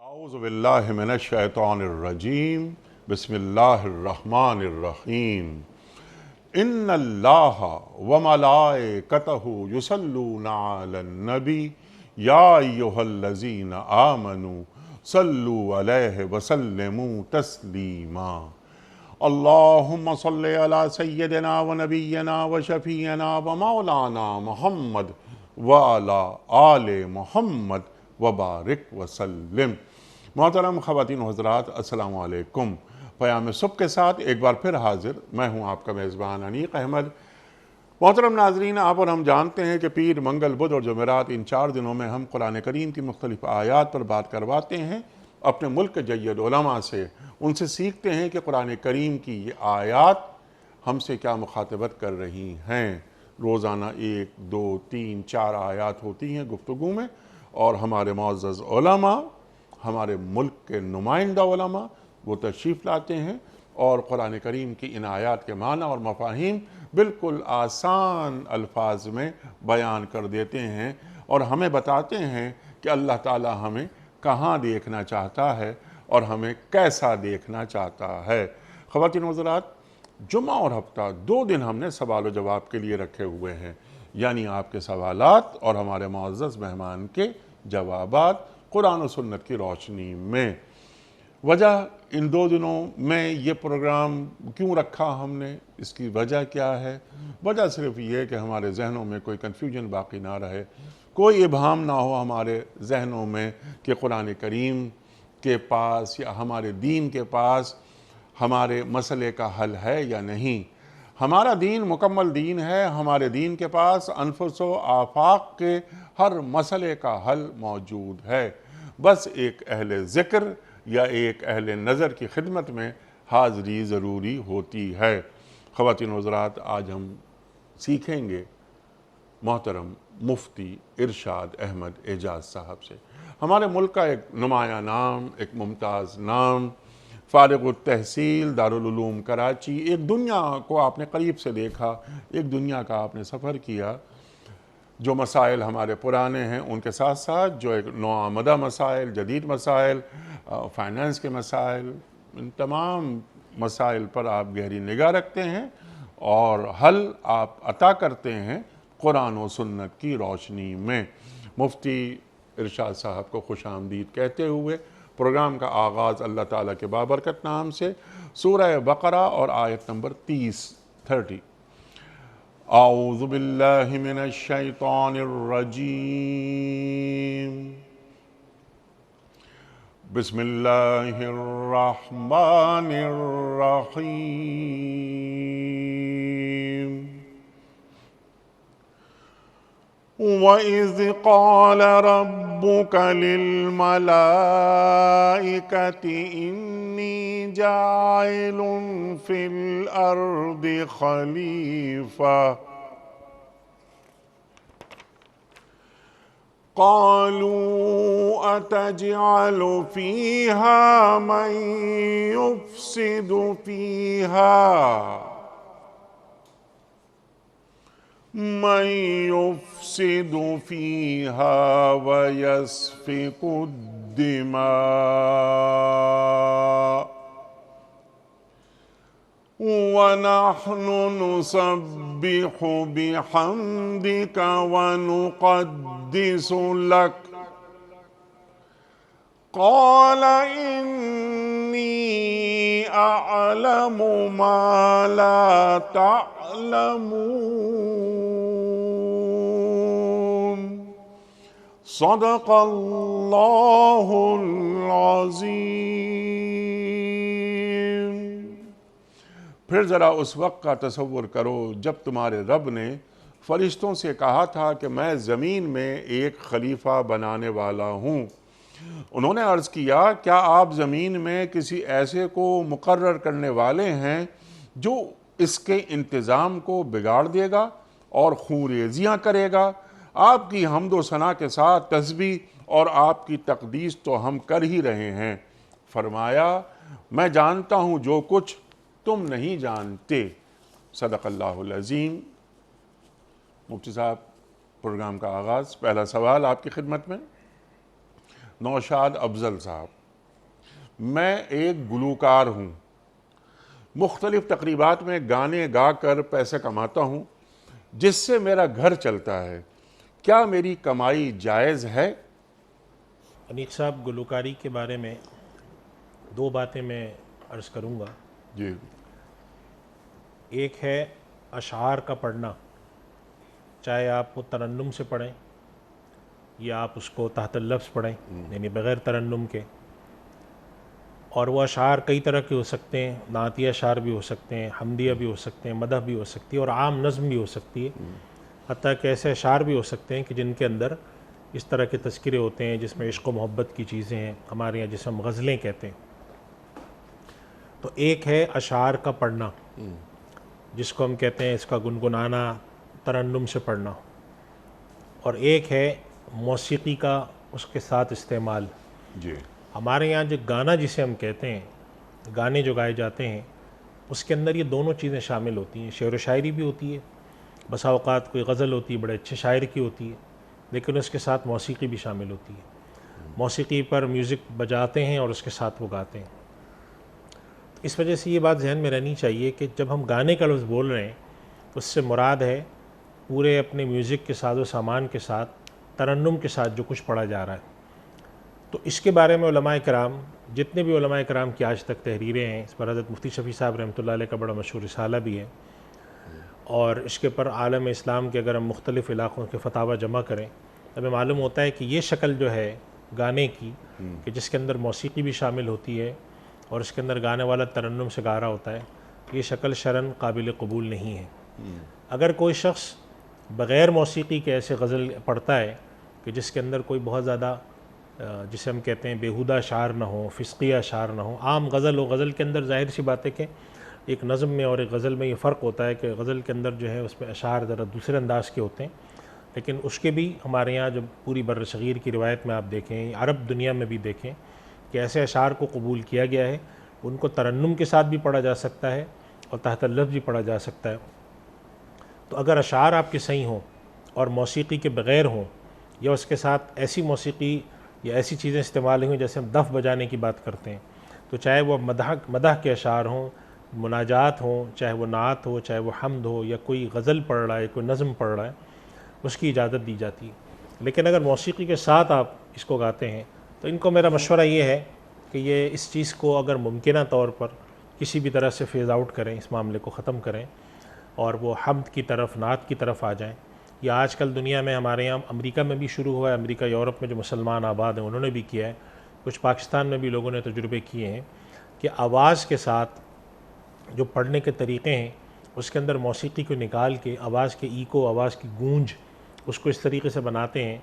اعوذ باللہ من الشیطان الرجیم بسم اللہ الرحمن الرحیم ان اللہ وملائکتہ یصلون علی النبی یا ایہا الذین آمنوا صلوا علیہ وسلموا تسلیما اللہم صلی علی سیدنا ونبینا وشفیعنا ومولانا محمد وعلی آل محمد وبارک وسلم۔ محترم خواتین و حضرات، السلام علیکم۔ پیام صبح کے ساتھ ایک بار پھر حاضر میں ہوں آپ کا میزبان انیق احمد۔ محترم ناظرین، آپ اور ہم جانتے ہیں کہ پیر، منگل، بدھ اور جمعرات ان 4 دنوں میں ہم قرآن کریم کی مختلف آیات پر بات کرواتے ہیں اپنے ملک کے جید علماء سے۔ ان سے سیکھتے ہیں کہ قرآن کریم کی یہ آیات ہم سے کیا مخاطبت کر رہی ہیں۔ روزانہ 1، 2، 3، 4 آیات ہوتی ہیں گفتگو میں، اور ہمارے معزز علماء، ہمارے ملک کے نمائندہ علماء وہ تشریف لاتے ہیں اور قرآن کریم کی ان آیات کے معنی اور مفاہیم بالکل آسان الفاظ میں بیان کر دیتے ہیں اور ہمیں بتاتے ہیں کہ اللہ تعالی ہمیں کہاں دیکھنا چاہتا ہے اور ہمیں کیسا دیکھنا چاہتا ہے۔ خواتین و حضرات، جمعہ اور ہفتہ 2 دن ہم نے سوال و جواب کے لیے رکھے ہوئے ہیں، یعنی آپ کے سوالات اور ہمارے معزز مہمان کے جوابات قرآن و سنت کی روشنی میں۔ وجہ ان 2 دنوں میں یہ پروگرام کیوں رکھا ہم نے، اس کی وجہ کیا ہے؟ وجہ صرف یہ کہ ہمارے ذہنوں میں کوئی کنفیوژن باقی نہ رہے، کوئی ابہام نہ ہو ہمارے ذہنوں میں کہ قرآن کریم کے پاس یا ہمارے دین کے پاس ہمارے مسئلے کا حل ہے یا نہیں۔ ہمارا دین مکمل دین ہے، ہمارے دین کے پاس انفس و آفاق کے ہر مسئلے کا حل موجود ہے، بس ایک اہل ذکر یا ایک اہل نظر کی خدمت میں حاضری ضروری ہوتی ہے۔ خواتین و حضرات، آج ہم سیکھیں گے محترم مفتی ارشاد احمد اعجاز صاحب سے۔ ہمارے ملک کا ایک نمایاں نام، ایک ممتاز نام، فارغ التحصیل دارالعلوم کراچی، ایک دنیا کو آپ نے قریب سے دیکھا، ایک دنیا کا آپ نے سفر کیا۔ جو مسائل ہمارے پرانے ہیں ان کے ساتھ ساتھ جو ایک نوآمدہ مسائل، جدید مسائل، فائنانس کے مسائل، ان تمام مسائل پر آپ گہری نگاہ رکھتے ہیں اور حل آپ عطا کرتے ہیں قرآن و سنت کی روشنی میں۔ مفتی ارشاد صاحب کو خوش آمدید کہتے ہوئے پروگرام کا آغاز اللہ تعالیٰ کے بابرکت نام سے، سورہ بقرہ اور آیت نمبر 30۔ اعوذ باللہ من الشیطان الرجیم، بسم اللہ الرحمن الرحیم۔ وَإِذْ قَالَ رَبُّكَ لِلْمَلَائِكَةِ إِنِّي جَاعِلٌ فِي الْأَرْضِ خَلِيفَةً قَالُوا أَتَجْعَلُ فِيهَا مَن يُفْسِدُ فِيهَا وَيَسْفِكُ الدِّمَاءَ وَنَحْنُ نُسَبِّحُ بِحَمْدِكَ وَنُقَدِّسُ لَكَ قَالَ إِنِّي أَعْلَمُ مَا لَا تَعْلَمُونَ۔ صدق اللہ العظیم۔ پھر ذرا اس وقت کا تصور کرو جب تمہارے رب نے فرشتوں سے کہا تھا کہ میں زمین میں ایک خلیفہ بنانے والا ہوں۔ انہوں نے عرض کیا، کیا آپ زمین میں کسی ایسے کو مقرر کرنے والے ہیں جو اس کے انتظام کو بگاڑ دے گا اور خونریزیاں کرے گا؟ آپ کی حمد و ثنا کے ساتھ تسبیح اور آپ کی تقدیس تو ہم کر ہی رہے ہیں۔ فرمایا، میں جانتا ہوں جو کچھ تم نہیں جانتے۔ صدق اللہ العظیم۔ مفتی صاحب، پروگرام کا آغاز، پہلا سوال آپ کی خدمت میں۔ نوشاد افضل صاحب، میں ایک گلوکار ہوں، مختلف تقریبات میں گانے گا کر پیسے کماتا ہوں جس سے میرا گھر چلتا ہے، کیا میری کمائی جائز ہے؟ انیق صاحب، گلوکاری کے بارے میں دو باتیں میں عرض کروں گا۔ جی ایک ہے اشعار کا پڑھنا، چاہے آپ وہ ترنم سے پڑھیں یا آپ اس کو تحت اللفظ پڑھیں، یعنی بغیر ترنم کے، اور وہ اشعار کئی طرح کے ہو سکتے ہیں، نعتیہ اشعار بھی ہو سکتے ہیں، حمدیہ بھی ہو سکتے ہیں، مدح بھی ہو سکتی ہے، اور عام نظم بھی ہو سکتی ہے، حتیٰ کہ ایسے اشعار بھی ہو سکتے ہیں کہ جن کے اندر اس طرح کے تذکرے ہوتے ہیں جس میں عشق و محبت کی چیزیں ہیں، ہمارے یہاں جسے ہم غزلیں کہتے ہیں۔ تو ایک ہے اشعار کا پڑھنا، جس کو ہم کہتے ہیں اس کا گنگنانا، ترنم سے پڑھنا، اور ایک ہے موسیقی کا اس کے ساتھ استعمال۔ جی ہمارے یہاں جو گانا جسے ہم کہتے ہیں، گانے جو گائے جاتے ہیں، اس کے اندر یہ دونوں چیزیں شامل ہوتی ہیں، شعر و شاعری بھی ہوتی ہے، بسا اوقات کوئی غزل ہوتی ہے بڑے اچھے شاعر کی ہوتی ہے، لیکن اس کے ساتھ موسیقی بھی شامل ہوتی ہے، موسیقی پر میوزک بجاتے ہیں اور اس کے ساتھ وہ گاتے ہیں۔ اس وجہ سے یہ بات ذہن میں رہنی چاہیے کہ جب ہم گانے کا لفظ بول رہے ہیں تو اس سے مراد ہے پورے اپنے میوزک کے ساز و سامان کے ساتھ، ترنم کے ساتھ جو کچھ پڑھا جا رہا ہے۔ تو اس کے بارے میں علماء کرام، جتنے بھی علماء کرام کی آج تک تحریریں ہیں، اس پر حضرت مفتی شفیع صاحب رحمۃ اللہ علیہ کا بڑا مشہور رسالہ بھی ہے، اور اس کے پر عالم اسلام کے اگر ہم مختلف علاقوں کے فتاویٰ جمع کریں تو ہمیں معلوم ہوتا ہے کہ یہ شکل جو ہے گانے کی، کہ جس کے اندر موسیقی بھی شامل ہوتی ہے اور اس کے اندر گانے والا ترنم سے گا رہا ہوتا ہے، یہ شکل شرعاً قابل قبول نہیں ہے۔ اگر کوئی شخص بغیر موسیقی کے ایسے غزل پڑھتا ہے کہ جس کے اندر کوئی بہت زیادہ جسے ہم کہتے ہیں بیہودہ اشعار نہ ہو، فسقیہ اشعار نہ ہو، عام غزل ہو، غزل کے اندر ظاہر سی بات ہے کہ ایک نظم میں اور ایک غزل میں یہ فرق ہوتا ہے کہ غزل کے اندر جو ہے اس میں اشعار ذرا دوسرے انداز کے ہوتے ہیں، لیکن اس کے بھی ہمارے یہاں جب پوری بر صغیر کی روایت میں آپ دیکھیں، عرب دنیا میں بھی دیکھیں کہ ایسے اشعار کو قبول کیا گیا ہے، ان کو ترنم کے ساتھ بھی پڑھا جا سکتا ہے اور تحت اللفظ بھی پڑھا جا سکتا ہے۔ تو اگر اشعار آپ کے صحیح ہوں اور موسیقی کے بغیر ہوں، یا اس کے ساتھ ایسی موسیقی یا ایسی چیزیں استعمال ہوئیں جیسے ہم دف بجانے کی بات کرتے ہیں، تو چاہے وہ مدح کے اشعار ہوں، مناجات ہوں، چاہے وہ نعت ہو، چاہے وہ حمد ہو، یا کوئی غزل پڑھ رہا ہے، کوئی نظم پڑھ رہا ہے، اس کی اجازت دی جاتی ہے۔ لیکن اگر موسیقی کے ساتھ آپ اس کو گاتے ہیں تو ان کو میرا مشورہ یہ ہے کہ یہ اس چیز کو اگر ممکنہ طور پر کسی بھی طرح سے فیز آؤٹ کریں، اس معاملے کو ختم کریں اور وہ حمد کی طرف، نعت کی طرف آ جائیں۔ یا آج کل دنیا میں ہمارے یہاں امریکہ میں بھی شروع ہوا ہے، امریکہ یورپ میں جو مسلمان آباد ہیں انہوں نے بھی کیا ہے، کچھ پاکستان میں بھی لوگوں نے تجربے کیے ہیں کہ آواز کے ساتھ جو پڑھنے کے طریقے ہیں اس کے اندر موسیقی کو نکال کے آواز کے ایکو، آواز کی گونج، اس کو اس طریقے سے بناتے ہیں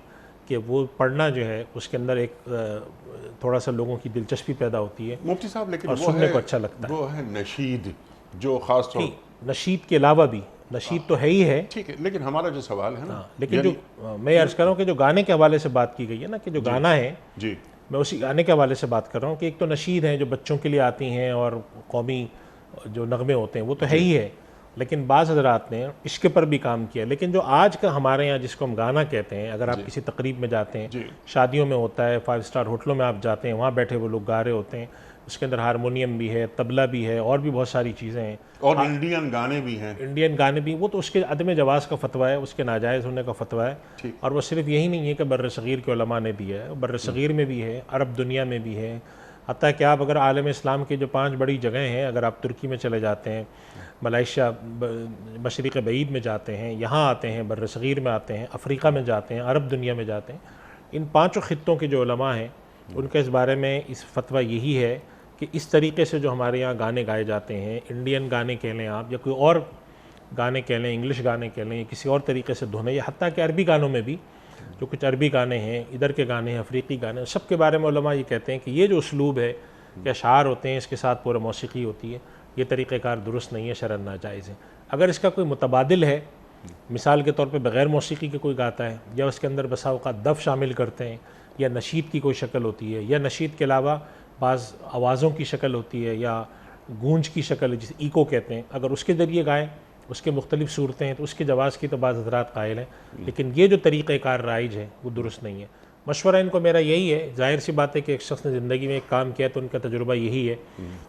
کہ وہ پڑھنا جو ہے اس کے اندر ایک تھوڑا سا لوگوں کی دلچسپی پیدا ہوتی ہے مفتی صاحب، لیکن اور سننے کو اچھا لگتا ہے۔ وہ ہے نشید، جو خاص طور نشید کے علاوہ بھی، نشید تو ہے ہی ہے، ٹھیک ہے، لیکن ہمارا جو سوال ہے نا، لیکن جو میں عرض کر رہا ہوں کہ جو گانے کے حوالے سے بات کی گئی ہے نا، کہ جو گانا ہے، جی میں اسی گانے کے حوالے سے بات کر رہا ہوں کہ ایک تو نشید ہیں جو بچوں کے لیے آتی ہیں اور قومی جو نغمے ہوتے ہیں وہ تو ہے ہی ہے، لیکن بعض حضرات نے عشق پر بھی کام کیا۔ لیکن جو آج کا ہمارے یہاں جس کو ہم گانا کہتے ہیں، اگر آپ کسی تقریب میں جاتے ہیں، شادیوں میں ہوتا ہے، 5 اسٹار ہوٹلوں میں آپ جاتے ہیں، وہاں بیٹھے وہ لوگ گا رہے ہوتے ہیں، اس کے اندر ہارمونیم بھی ہے، طبلہ بھی ہے، اور بھی بہت ساری چیزیں ہیں، اور انڈین گانے بھی ہیں، انڈین گانے بھی، وہ تو اس کے عدم جواز کا فتویٰ ہے، اس کے ناجائز ہونے کا فتویٰ ہے۔ اور وہ صرف یہی نہیں ہے کہ بر صغیر کے علماء نے دیا ہے، بر صغیر میں بھی ہے، عرب دنیا میں بھی ہے، حتیٰ کہ آپ اگر عالم اسلام کی جو 5 بڑی جگہیں ہیں، اگر آپ ترکی میں چلے جاتے ہیں، ملائیشیا، مشرق بعید میں جاتے ہیں، یہاں آتے ہیں، بر صغیر میں آتے ہیں، افریقہ میں جاتے ہیں، عرب دنیا میں جاتے ہیں، ان 5 خطوں کے جو علماء ہیں ان کے اس بارے میں اس فتویٰ یہی ہے کہ اس طریقے سے جو ہمارے یہاں گانے گائے جاتے ہیں، انڈین گانے کہہ لیں آپ، یا کوئی اور گانے کہہ لیں، انگلش گانے کہہ لیں، یا کسی اور طریقے سے دھونے، یا حتیٰ کہ عربی گانوں میں بھی جو کچھ عربی گانے ہیں، ادھر کے گانے ہیں، افریقی گانے ہیں، سب کے بارے میں علماء یہ کہتے ہیں کہ یہ جو اسلوب ہے کہ اشعار ہوتے ہیں اس کے ساتھ پورا موسیقی ہوتی ہے، یہ طریقہ کار درست نہیں ہے، شرعاً ناجائز ہے۔ اگر اس کا کوئی متبادل ہے، مثال کے طور پہ بغیر موسیقی کے کوئی گاتا ہے، یا اس کے اندر بسا اوقات دف شامل کرتے ہیں، یا نشید کی کوئی شکل ہوتی ہے، یا نشید کے علاوہ بعض آوازوں کی شکل ہوتی ہے، یا گونج کی شکل ہے جسے ایکو کہتے ہیں، اگر اس کے ذریعے گائیں، اس کے مختلف صورتیں ہیں، تو اس کے جواز کی تو بعض حضرات قائل ہیں، لیکن یہ جو طریقہ کار رائج ہے وہ درست نہیں ہے۔ مشورہ ان کو میرا یہی ہے، ظاہر سی بات ہے کہ ایک شخص نے زندگی میں ایک کام کیا تو ان کا تجربہ یہی ہے،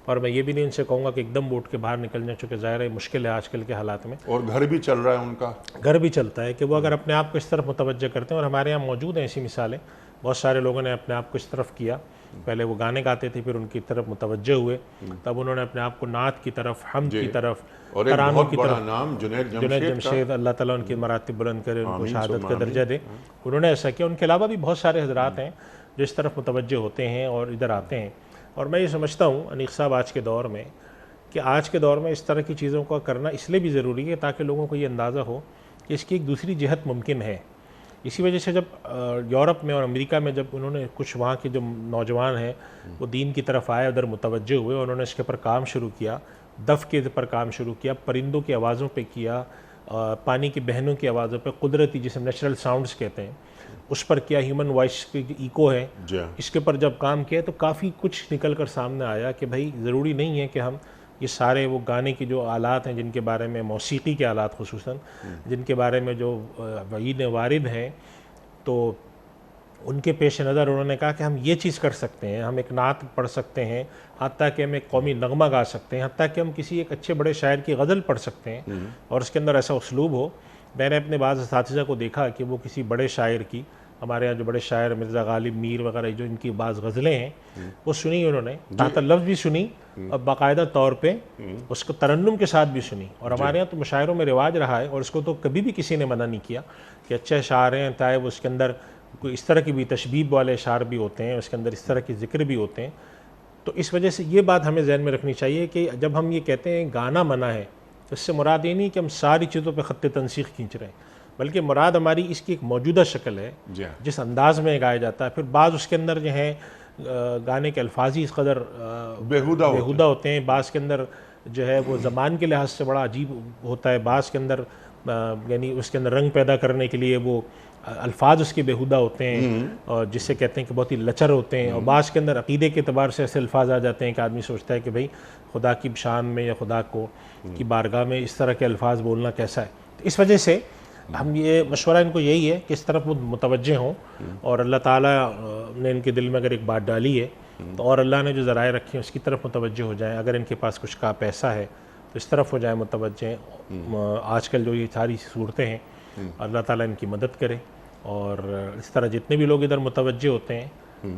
اور میں یہ بھی نہیں ان سے کہوں گا کہ ایک دم اٹھ کے باہر نکل جائیں، چونکہ ظاہر ہے مشکل ہے آج کل کے حالات میں، اور گھر بھی چل رہا ہے ان کا، گھر بھی چلتا ہے کہ وہ اگر اپنے آپ کو اس طرف متوجہ کرتے ہیں، اور ہمارے یہاں موجود ہیں ایسی مثالیں، بہت سارے لوگوں نے اپنے آپ کو اس طرف کیا، پہلے وہ گانے گاتے تھے پھر ان کی طرف متوجہ ہوئے، تب انہوں نے اپنے آپ کو نعت کی طرف، حمد کی طرف، اور ایک ترانوں بہت کی بڑا طرف، نام جنید جنید جمشید کا، جمشید اللہ تعالیٰ ان کی مراتب بلند کرے، ان کو آمین شہادت ثم کا آمین۔ درجہ دے، انہوں نے ایسا کیا۔ ان کے علاوہ بھی بہت سارے حضرات ہیں جو اس طرف متوجہ ہوتے ہیں اور ادھر آتے ہیں، اور میں یہ سمجھتا ہوں انیق صاحب آج کے دور میں کہ آج کے دور میں اس طرح کی چیزوں کا کرنا اس لیے بھی ضروری ہے تاکہ لوگوں کو یہ اندازہ ہو کہ اس کی ایک دوسری جہت ممکن ہے۔ اسی وجہ سے جب یورپ میں اور امریکہ میں جب انہوں نے کچھ وہاں کے جو نوجوان ہیں وہ دین کی طرف آئے، ادھر متوجہ ہوئے، انہوں نے اس کے اوپر کام شروع کیا، دف کے اوپر کام شروع کیا، پرندوں کی آوازوں پہ کیا، پانی کی بہنوں کی آوازوں پہ، قدرتی جسے نیچرل ساؤنڈز کہتے ہیں اس پر کیا، ہیومن وائس کی جو ایکو ہے جی ہاں، اس کے اوپر جب کام کیا تو کافی کچھ نکل کر سامنے آیا کہ بھائی ضروری نہیں ہے کہ ہم یہ سارے وہ گانے کی جو آلات ہیں جن کے بارے میں، موسیقی کے آلات خصوصاً جن کے بارے میں جو وعید وارد ہیں، تو ان کے پیش نظر انہوں نے کہا کہ ہم یہ چیز کر سکتے ہیں، ہم ایک نعت پڑھ سکتے ہیں، حتیٰ کہ ہم ایک قومی نغمہ گا سکتے ہیں، حتیٰ کہ ہم کسی ایک اچھے بڑے شاعر کی غزل پڑھ سکتے ہیں اور اس کے اندر ایسا اسلوب ہو۔ میں نے اپنے بعض اساتذہ کو دیکھا کہ وہ کسی بڑے شاعر کی، ہمارے یہاں جو بڑے شاعر مرزا غالب میر وغیرہ جو ان کی بعض غزلیں ہیں وہ سنی انہوں نے، تحت لفظ بھی سنی اور باقاعدہ طور پہ اس کو ترنم کے ساتھ بھی سنی، اور ہمارے یہاں تو مشاعروں میں رواج رہا ہے اور اس کو تو کبھی بھی کسی نے منع نہیں کیا کہ اچھے شاعر ہیں، چاہے وہ اس کے اندر کوئی اس طرح کی بھی تشبیب والے اشعار بھی ہوتے ہیں، اس کے اندر اس طرح کے ذکر بھی ہوتے ہیں۔ تو اس وجہ سے یہ بات ہمیں ذہن میں رکھنی چاہیے کہ جب ہم یہ کہتے ہیں گانا منع ہے تو اس سے مراد یہ نہیں کہ ہم ساری چیزوں پہ خط تنسیخ کھینچ رہے ہیں، بلکہ مراد ہماری اس کی ایک موجودہ شکل ہے جی ہاں، جس انداز میں گایا جاتا ہے۔ پھر بعض اس کے اندر جو ہیں گانے کے الفاظ ہی اس قدر بیہودہ ہوتے ہیں، بعض کے اندر جو ہے وہ زبان کے لحاظ سے بڑا عجیب ہوتا ہے، بعض کے اندر یعنی اس کے اندر رنگ پیدا کرنے کے لیے وہ الفاظ اس کے بیہودہ ہوتے ہیں اور جس سے کہتے ہیں کہ بہت ہی لچر ہوتے ہیں، اور بعض کے اندر عقیدے کے اعتبار سے ایسے الفاظ آ جاتے ہیں کہ آدمی سوچتا ہے کہ بھئی خدا کی شان میں یا خدا کو کی بارگاہ میں اس طرح کے الفاظ بولنا کیسا ہے۔ تو اس وجہ سے ہم یہ مشورہ ان کو یہی ہے کہ اس طرف وہ متوجہ ہوں، اور اللہ تعالیٰ نے ان کے دل میں اگر ایک بات ڈالی ہے تو اور اللہ نے جو ذرائع رکھے ہیں اس کی طرف متوجہ ہو جائیں، اگر ان کے پاس کچھ کا پیسہ ہے تو اس طرف ہو جائیں متوجہ۔ آج کل جو یہ ساری صورتیں ہیں اللہ تعالیٰ ان کی مدد کرے، اور اس طرح جتنے بھی لوگ ادھر متوجہ ہوتے ہیں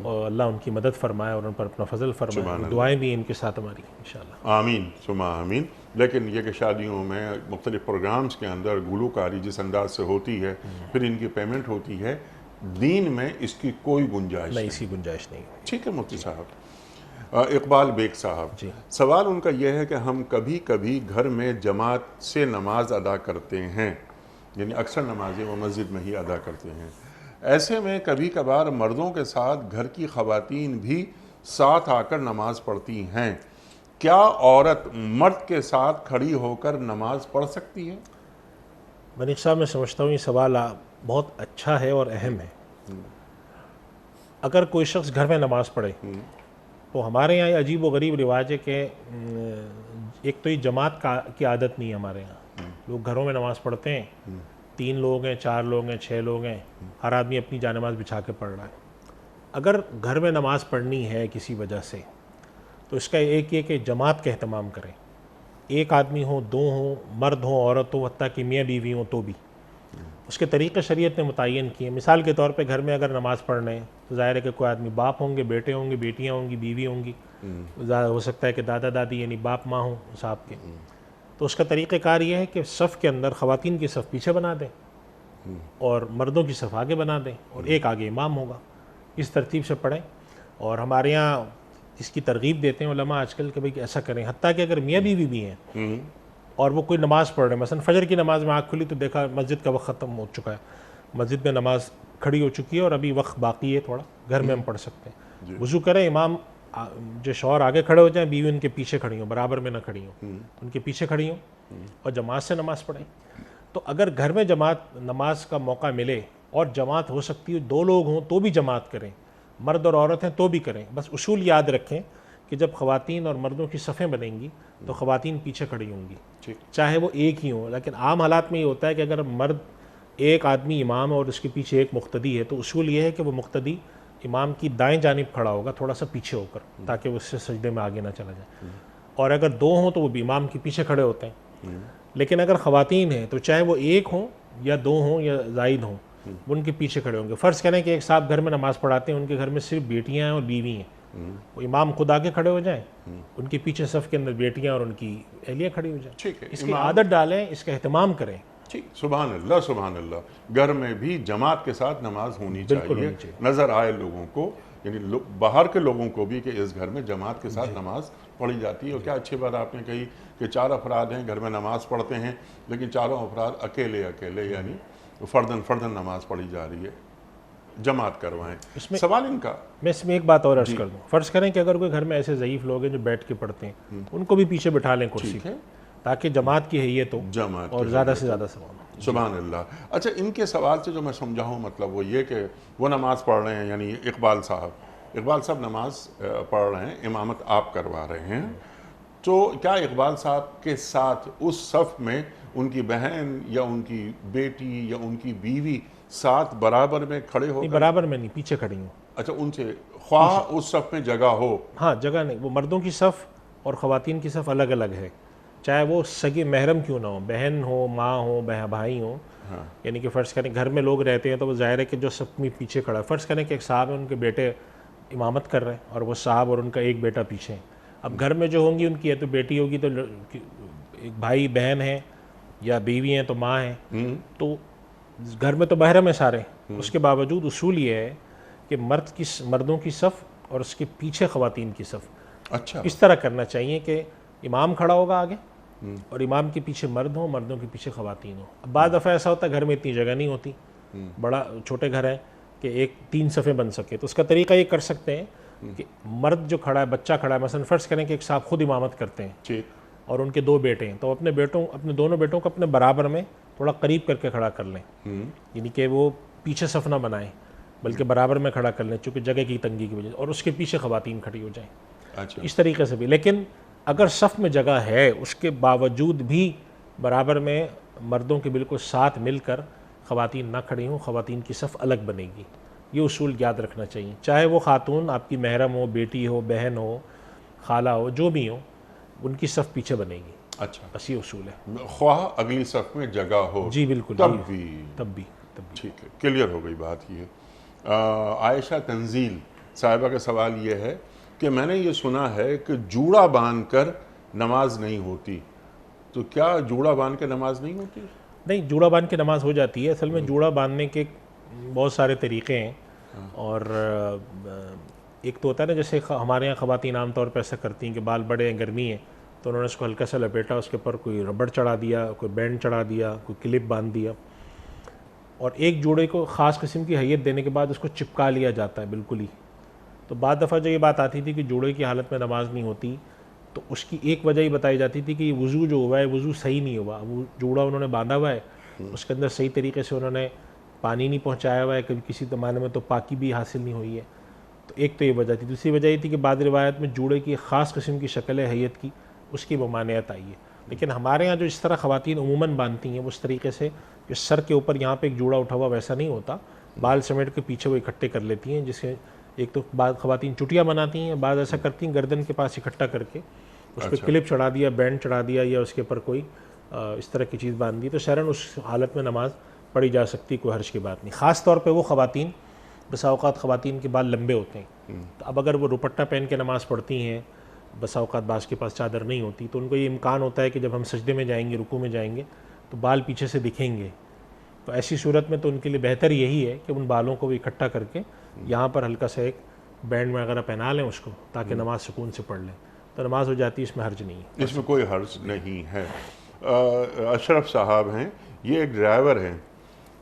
اور اللہ ان کی مدد فرمائے اور ان پر اپنا فضل فرمائے، دعائیں بھی ان کے ساتھ ہماری انشاءاللہ۔ آمین ثم آمین۔ لیکن یہ کہ شادیوں میں مختلف پروگرامز کے اندر گلوکاری جس انداز سے ہوتی ہے پھر ان کی پیمنٹ ہوتی ہے، دین میں اس کی کوئی گنجائش نہیں، اسی گنجائش نہیں۔ ٹھیک ہے مفتی صاحب۔ اقبال بیگ صاحب، سوال ان کا یہ ہے کہ ہم کبھی کبھی گھر میں جماعت سے نماز ادا کرتے ہیں، یعنی اکثر نمازیں وہ مسجد میں ہی ادا کرتے ہیں، ایسے میں کبھی کبھار مردوں کے ساتھ گھر کی خواتین بھی ساتھ آ کر نماز پڑھتی ہیں، کیا عورت مرد کے ساتھ کھڑی ہو کر نماز پڑھ سکتی ہے؟ منیق صاحب، میں سمجھتا ہوں یہ سوال بہت اچھا ہے اور اہم ہے۔ اگر کوئی شخص گھر میں نماز پڑھے تو ہمارے یہاں یہ عجیب و غریب رواج ہے کہ ایک تو یہ جماعت کی عادت نہیں ہے ہمارے یہاں، لوگ گھروں میں نماز پڑھتے ہیں، 3 لوگ ہیں، 4 لوگ ہیں، 6 لوگ ہیں، ہر آدمی اپنی جانماز بچھا کے پڑھ رہا ہے۔ اگر گھر میں نماز پڑھنی ہے کسی وجہ سے تو اس کا ایک یہ کہ جماعت کا اہتمام کریں، ایک آدمی ہو، 2 ہوں، مرد ہوں، عورت ہو، حتیٰ کہ میاں بیوی ہوں تو بھی اس کے طریقے شریعت نے متعین کیے ہیں۔ مثال کے طور پہ گھر میں اگر نماز پڑھنے ہیں تو ظاہر ہے کہ کوئی آدمی باپ ہوں گے، بیٹے ہوں گے، بیٹیاں ہوں گی، بیوی ہوں گی، ہو سکتا ہے کہ دادا دادی یعنی باپ ماں ہوں صاحب کے، تو اس کا طریقہ کار یہ ہے کہ صف کے اندر خواتین کی صف پیچھے بنا دیں اور مردوں کی صف آگے بنا دیں، اور ایک آگے امام ہوگا، اس ترتیب سے پڑھیں۔ اور ہمارے یہاں اس کی ترغیب دیتے ہیں علماء آج کل کہ بھئی ایسا کریں، حتیٰ کہ اگر میاں بیوی بھی ہیں اور وہ کوئی نماز پڑھ رہے ہیں، مثلا فجر کی نماز میں آنکھ کھلی تو دیکھا مسجد کا وقت ختم ہو چکا ہے، مسجد میں نماز کھڑی ہو چکی ہے اور ابھی وقت باقی ہے تھوڑا، گھر میں ہم پڑھ سکتے ہیں، وضو کریں، امام جو شوہر آگے کھڑے ہو جائیں، بیوی ان کے پیچھے کھڑی ہوں، برابر میں نہ کھڑی ہوں، ان کے پیچھے کھڑی ہوں اور جماعت سے نماز پڑھیں۔ تو اگر گھر میں جماعت نماز کا موقع ملے اور جماعت ہو سکتی ہے 2 لوگ ہوں تو بھی جماعت کریں، مرد اور عورت ہیں تو بھی کریں، بس اصول یاد رکھیں کہ جب خواتین اور مردوں کی صفیں بنیں گی تو خواتین پیچھے کھڑی ہوں گی، چاہے وہ ایک ہی ہوں۔ لیکن عام حالات میں یہ ہوتا ہے کہ اگر مرد ایک آدمی امام ہے اور اس کے پیچھے ایک مقتدی ہے، تو اصول یہ ہے کہ وہ مقتدی امام کی دائیں جانب کھڑا ہوگا تھوڑا سا پیچھے ہو کر، تاکہ وہ اس سے سجدے میں آگے نہ چلا جائے، اور اگر دو ہوں تو وہ بھی امام کے پیچھے کھڑے ہوتے ہیں۔ لیکن اگر خواتین ہیں تو چاہے وہ ایک ہوں یا دو ہوں یا زائد ہوں، وہ ان کے پیچھے کھڑے ہوں گے۔ فرض کریں کہ ایک صاحب گھر میں نماز پڑھاتے ہیں، ان کے گھر میں صرف بیٹیاں ہیں اور بیوی ہیں، وہ امام خود آگے کھڑے ہو جائیں، ان کے پیچھے صف کے اندر بیٹیاں اور ان کی اہلیہ کھڑی ہو جائیں۔ ٹھیک ہے، اس کی عادت ڈالیں، اس کا اہتمام کریں۔ ٹھیک، سبحان اللہ سبحان اللہ۔ گھر میں بھی جماعت کے ساتھ نماز ہونی بالکل چاہیے، ہونی چاہیے۔ نظر آئے لوگوں کو، یعنی باہر کے لوگوں کو بھی کہ اس گھر میں جماعت کے ساتھ نماز پڑھی جاتی ہے۔ اور کیا اچھی بات آپ نے کہی کہ 4 افراد ہیں گھر میں نماز پڑھتے ہیں، لیکن چاروں افراد اکیلے یعنی فردن نماز پڑھی جا رہی ہے، جماعت کروائیں۔ سوال ان کا، میں اس میں ایک بات اور عرض کر دوں، فرض کریں کہ اگر کوئی گھر میں ایسے ضعیف لوگ ہیں جو بیٹھ کے پڑھتے ہیں، ان کو بھی پیچھے بٹھا لیں کرسی پہ، تاکہ جماعت کی حیت ہو جماعت اور زیادہ سے زیادہ ثواب ہو۔ سبحان اللہ۔ اچھا، ان کے سوال سے جو میں سمجھا ہوں مطلب وہ یہ کہ وہ نماز پڑھ رہے ہیں، یعنی اقبال صاحب نماز پڑھ رہے ہیں، امامت آپ کروا رہے ہیں، تو کیا اقبال صاحب کے ساتھ اس صف میں ان کی بہن یا ان کی بیٹی یا ان کی بیوی ساتھ برابر میں کھڑے ہو؟ نہیں، برابر میں نہیں، پیچھے کھڑی ہوں۔ اچھا، ان سے خواہ اس صف میں جگہ ہو؟ ہاں، جگہ نہیں، وہ مردوں کی صف اور خواتین کی صف الگ الگ ہے، چاہے وہ سگے محرم کیوں نہ ہو، بہن ہو، ماں ہو، بھائی ہوں۔ یعنی کہ فرض کریں گھر میں لوگ رہتے ہیں تو وہ ظاہر ہے کہ جو صف میں پیچھے کھڑا ہے، فرض کریں کہ ایک صاحب ہے، ان کے بیٹے امامت کر رہے ہیں اور وہ صاحب اور ان کا ایک بیٹا پیچھے ہیں۔ اب گھر میں جو ہوں گی ان کی یا تو بیٹی ہوگی تو ایک بھائی بہن ہے، یا بیوی ہیں تو ماں ہیں، تو گھر میں تو محرم ہے سارے، اس کے باوجود اصول یہ ہے کہ مردوں کی صف اور اس کے پیچھے خواتین کی صف اچھا، اس طرح کرنا چاہیے کہ امام کھڑا ہوگا آگے اور امام کے پیچھے مرد ہوں، مردوں کے پیچھے خواتین ہوں۔ اب بعض دفعہ ایسا ہوتا ہے گھر میں اتنی جگہ نہیں ہوتی، بڑا چھوٹے گھر ہیں کہ 3 صفیں بن سکے، تو اس کا طریقہ یہ کر سکتے ہیں کہ مرد جو کھڑا ہے، بچہ کھڑا ہے، مثلا فرض کریں کہ ایک صاحب خود امامت کرتے ہیں ٹھیک، اور ان کے 2 بیٹے ہیں، تو اپنے دونوں بیٹوں کو اپنے برابر میں تھوڑا قریب کر کے کھڑا کر لیں، یعنی کہ وہ پیچھے صف نہ بنائیں بلکہ برابر میں کھڑا کر لیں، چونکہ جگہ کی تنگی کی وجہ سے، اور اس کے پیچھے خواتین کھڑی ہو جائیں، اچھا، اس طریقے سے بھی۔ لیکن اگر صف میں جگہ ہے، اس کے باوجود بھی برابر میں مردوں کے بالکل ساتھ مل کر خواتین نہ کھڑی ہوں، خواتین کی صف الگ بنے گی۔ یہ اصول یاد رکھنا چاہیے، چاہے وہ خاتون آپ کی محرم ہو، بیٹی ہو، بہن ہو، خالہ ہو، جو بھی ہو، ان کی صف پیچھے بنے گی۔ اچھا، بس یہ اصول ہے۔ خواہ اگلی صف میں جگہ ہو جی بالکل، تب بھی تب بھی ٹھیک ہے، کلیئر ہو گئی بات یہ۔ عائشہ تنزیل صاحبہ کا سوال یہ ہے کہ میں نے یہ سنا ہے کہ جوڑا باندھ کر نماز نہیں ہوتی، تو کیا جوڑا باندھ کے نماز نہیں ہوتی؟ نہیں، جوڑا باندھ کے نماز ہو جاتی ہے۔ اصل میں جوڑا باندھنے کے بہت سارے طریقے ہیں، اور ایک تو ہوتا ہے نا، جیسے ہمارے یہاں خواتین عام طور پہ ایسا کرتی ہیں کہ بال بڑے ہیں، گرمی ہے، تو انہوں نے اس کو ہلکا سا لپیٹا، اس کے اوپر کوئی ربڑ چڑھا دیا، کوئی بینڈ چڑھا دیا، کوئی کلپ باندھ دیا، اور ایک جوڑے کو خاص قسم کی حیت دینے کے بعد اس کو چپکا لیا جاتا ہے بالکل ہی۔ تو بعض دفعہ جو یہ بات آتی تھی کہ جوڑے کی حالت میں نماز نہیں ہوتی، تو اس کی ایک وجہ یہ بتائی جاتی تھی کہ یہ وضو جو ہوا ہے، وضو صحیح نہیں ہوا، وہ جوڑا انہوں نے باندھا ہوا ہے، اس کے اندر صحیح طریقے سے انہوں نے پانی نہیں پہنچایا ہوا ہے، کبھی کسی زمانے میں تو پاکی بھی حاصل نہیں ہوئی ہے، تو ایک تو یہ وجہ تھی۔ دوسری وجہ یہ تھی کہ بعض روایت میں جوڑے کی خاص قسم کی شکل ہے حیت کی، اس کی ممانعت آئی ہے۔ لیکن ہمارے ہاں جو اس طرح خواتین عموماً باندھتی ہیں، وہ اس طریقے سے کہ سر کے اوپر یہاں پہ ایک جوڑا اٹھا ہوا ویسا نہیں ہوتا، بال سمیٹ کے پیچھے وہ اکٹھے کر لیتی ہیں، جسے ایک تو بعض خواتین چٹیاں بناتی ہیں، بعض ایسا کرتی ہیں گردن کے پاس اکٹھا کر کے اس پہ کلپ چڑھا دیا، بینڈ چڑھا دیا، یا اس کے اوپر کوئی اس طرح کی چیز باندھ دی، تو شرعاً اس حالت میں نماز پڑھی جا سکتی، کوئی حرج کی بات نہیں۔ خاص طور پہ وہ خواتین، بسا اوقات خواتین کے بال لمبے ہوتے ہیں، تو اب اگر وہ دوپٹہ پہن کے نماز پڑھتی ہیں، بسا اوقات بعض کے پاس چادر نہیں ہوتی، تو ان کو یہ امکان ہوتا ہے کہ جب ہم سجدے میں جائیں گے، رکوع میں جائیں گے، تو بال پیچھے سے دکھیں گے، تو ایسی صورت میں تو ان کے لیے بہتر یہی ہے کہ ان بالوں کو بھی اکٹھا کر کے یہاں پر ہلکا سا ایک بینڈ میں وغیرہ پہنا لیں اس کو، تاکہ نماز سکون سے پڑھ لیں، تو نماز ہو جاتی ہے، اس میں حرج نہیں ہے۔ اس میں کوئی حرج نہیں ہے۔ اشرف صاحب ہیں، یہ ایک ڈرائیور ہیں،